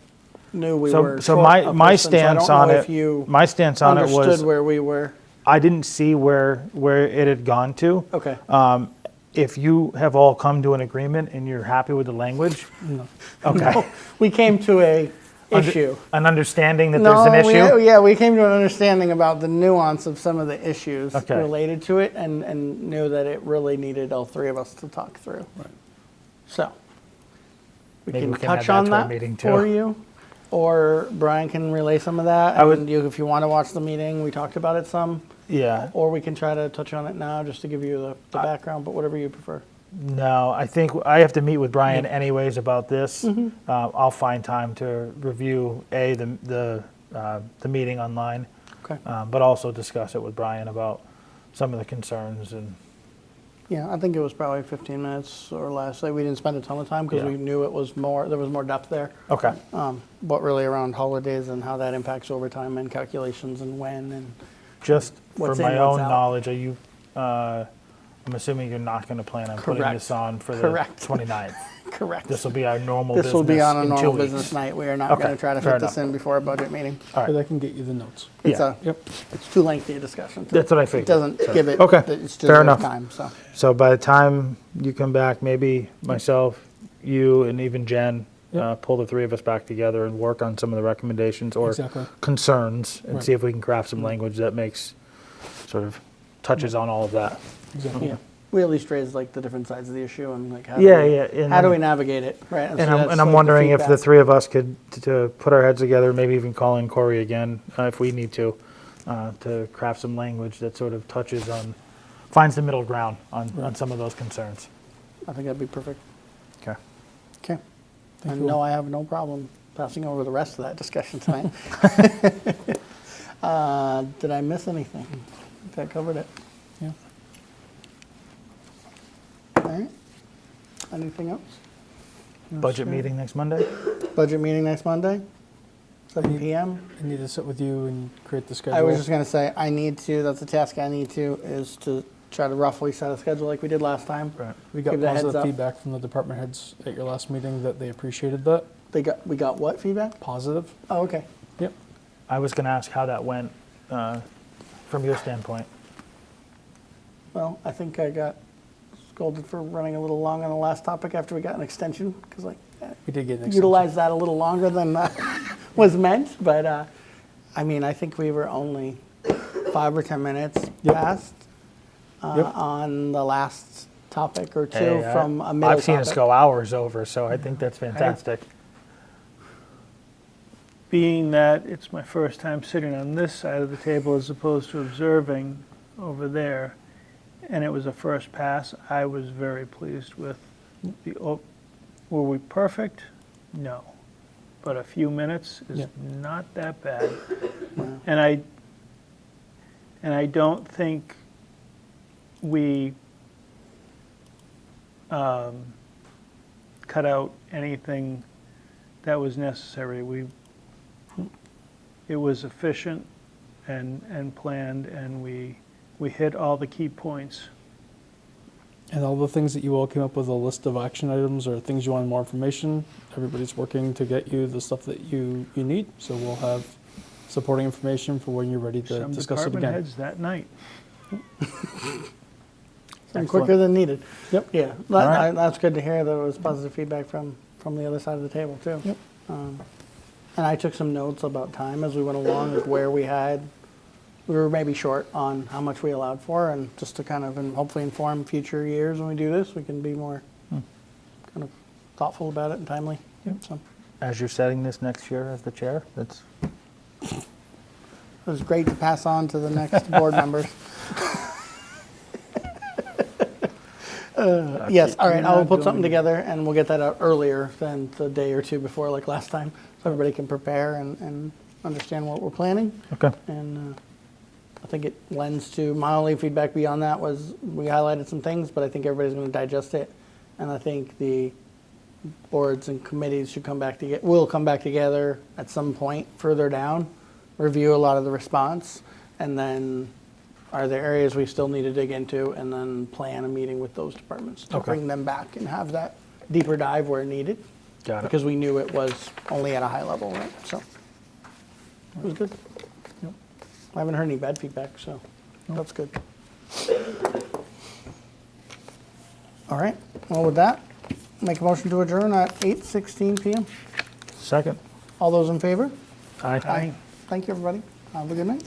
Speaker 1: knew we were
Speaker 2: So
Speaker 1: short
Speaker 2: my
Speaker 1: a
Speaker 2: my
Speaker 1: person, so I
Speaker 2: stance
Speaker 1: don't
Speaker 2: on
Speaker 1: know
Speaker 2: it.
Speaker 1: if you
Speaker 2: My stance on it
Speaker 1: understood
Speaker 2: was
Speaker 1: where we were.
Speaker 2: I didn't see where it had gone to.
Speaker 1: Okay.
Speaker 2: If you have all come to an agreement and you're happy with the language,
Speaker 4: No.
Speaker 2: okay.
Speaker 1: We came to a issue.
Speaker 2: An understanding that there's an issue.
Speaker 1: We came to an understanding about the nuance of some of the issues
Speaker 2: Okay.
Speaker 1: related to it, and knew that it really needed all three of us to talk through.
Speaker 4: Right.
Speaker 1: So we
Speaker 2: Maybe
Speaker 1: can
Speaker 2: we can
Speaker 1: touch
Speaker 2: add that
Speaker 1: on
Speaker 2: to our
Speaker 1: that
Speaker 2: meeting, too.
Speaker 1: for you, or Brian can relay some of that.
Speaker 2: I would-
Speaker 1: and if you want to watch the meeting, we talked about it some,
Speaker 2: Yeah.
Speaker 1: or we can try to touch on it now just to give you the background. But whatever you prefer.
Speaker 2: No, I think I have to meet with Brian anyways about this. I'll find time to review the meeting online,
Speaker 1: Okay.
Speaker 2: but also discuss it with Brian about some of the concerns and
Speaker 1: Yeah, I think it was probably 15 minutes or less. Like, we didn't spend a ton of time because
Speaker 2: Yeah.
Speaker 1: we knew there was more depth there.
Speaker 2: okay.
Speaker 1: But really around holidays and how that impacts overtime and calculations and when and
Speaker 2: Just for
Speaker 1: What's in,
Speaker 2: my
Speaker 1: what's
Speaker 2: own
Speaker 1: out.
Speaker 2: knowledge, are you? I'm assuming you're not going to plan on putting
Speaker 1: Correct.
Speaker 2: this on for the
Speaker 1: Correct.
Speaker 2: 29th.
Speaker 1: correct.
Speaker 2: This will be our normal
Speaker 1: This
Speaker 2: business.
Speaker 1: will be on a
Speaker 2: in 2
Speaker 1: normal
Speaker 2: weeks.
Speaker 1: business night. We are not
Speaker 2: Okay,
Speaker 1: going to try to
Speaker 2: fair
Speaker 1: fit this
Speaker 2: enough.
Speaker 1: in before a budget meeting.
Speaker 2: All right.
Speaker 4: But I can get you the notes.
Speaker 1: It's
Speaker 2: Yeah.
Speaker 4: Yep.
Speaker 1: it's too lengthy a discussion.
Speaker 2: That's what I figured.
Speaker 1: It doesn't give it.
Speaker 2: Okay,
Speaker 1: It's just
Speaker 2: fair
Speaker 1: enough
Speaker 2: enough.
Speaker 1: time. So
Speaker 2: So by the time you come back, maybe myself, you, and even Jen,
Speaker 4: Yep.
Speaker 2: pull the three of us back together and work on some of the recommendations or
Speaker 4: Exactly.
Speaker 2: concerns and
Speaker 4: Right.
Speaker 2: see if we can craft some language that makes sort of touches on all of that.
Speaker 4: Exactly.
Speaker 1: yeah, we at least raised like the different sides of the issue and like how
Speaker 2: Yeah,
Speaker 1: do we,
Speaker 2: yeah, and
Speaker 1: how do
Speaker 2: then-
Speaker 1: we navigate it, right?
Speaker 2: And
Speaker 1: so
Speaker 2: I'm,
Speaker 1: that's,
Speaker 2: and I'm
Speaker 1: like,
Speaker 2: wondering if the
Speaker 1: feedback.
Speaker 2: three of us could to put our heads together, maybe even call in Corey again if we need to craft some language that sort of touches on, finds the middle ground on some of those concerns.
Speaker 1: I think that'd be perfect.
Speaker 2: Okay.
Speaker 1: Okay. And
Speaker 4: you.
Speaker 1: no, I have no problem passing over the rest of that discussion tonight. Did I miss anything? I think I covered it.
Speaker 4: Yeah.
Speaker 1: All right. Anything else?
Speaker 2: Budget meeting next Monday?
Speaker 1: Budget meeting next Monday, 7 PM.
Speaker 4: I need to sit with you and create the schedule.
Speaker 1: I was just gonna say, I need to, that's a task I need to, is to try to roughly set a schedule like we did last time.
Speaker 2: Right.
Speaker 4: We got
Speaker 1: give the heads
Speaker 4: positive
Speaker 1: up.
Speaker 4: feedback from the department heads at your last meeting that they appreciated that.
Speaker 1: We got what feedback?
Speaker 4: Positive.
Speaker 1: Oh, okay.
Speaker 4: Yep.
Speaker 2: I was gonna ask how that went, from your standpoint.
Speaker 1: Well, I think I got scolded for running a little long on the last topic after we got an extension, because
Speaker 4: We did get an extension.
Speaker 1: utilized that a little longer than was meant, but I mean, I think we were only 5 or 10 minutes
Speaker 4: Yep.
Speaker 1: past
Speaker 4: Yep.
Speaker 1: on the last topic or two
Speaker 2: Hey,
Speaker 1: from a middle
Speaker 2: I've seen us
Speaker 1: topic.
Speaker 2: go hours over, so I think that's fantastic.
Speaker 6: Being that it's my first time sitting on this side of the table as opposed to observing over there, and it was a first pass, I was very pleased with were we perfect? No. But a few minutes is
Speaker 4: Yeah.
Speaker 6: not that bad. And I don't think we cut out anything that was necessary. It was efficient and planned, and we hit all the key points.
Speaker 4: And all the things that you all came up with, a list of action items or things you want more information, everybody's working to get you the stuff that you need. So we'll have supporting information for when you're ready to
Speaker 6: Some
Speaker 4: discuss it
Speaker 6: department
Speaker 4: again.
Speaker 6: heads that night.
Speaker 1: And quicker than needed.
Speaker 4: Yep.
Speaker 1: Yeah,
Speaker 2: right.
Speaker 1: that's good to hear that it was positive feedback from the other side of the table, too.
Speaker 4: Yep.
Speaker 1: And I took some notes about time as we went along, like where we were maybe short on how much we allowed for, and just to kind of hopefully inform future years when we do this, we can be more kind of thoughtful about it and timely. So
Speaker 2: As you're setting this next year as the chair, that's
Speaker 1: it was great to pass on to the next board members. Yes, all right, I will put something together and we'll get that out earlier than the day or two before like last time, so everybody can prepare and understand what we're planning.
Speaker 2: okay.
Speaker 1: And I think it lends to, my only feedback beyond that was we highlighted some things, but I think everybody's going to digest it. And I think the boards and committees will come back together at some point further down, review a lot of the response, and then are there areas we still need to dig into, and then plan a meeting with those departments to
Speaker 2: Okay.
Speaker 1: bring them back and have that deeper dive where needed.
Speaker 2: Got it.
Speaker 1: Because we knew it was only at a high level, right? So it was good. I haven't heard any bad feedback, so that's good. All right, well, with that, make a motion to adjourn at 8:16 PM.
Speaker 2: Second.
Speaker 1: All those in favor?
Speaker 2: Aye.
Speaker 1: Thank you, everybody. Have a good night.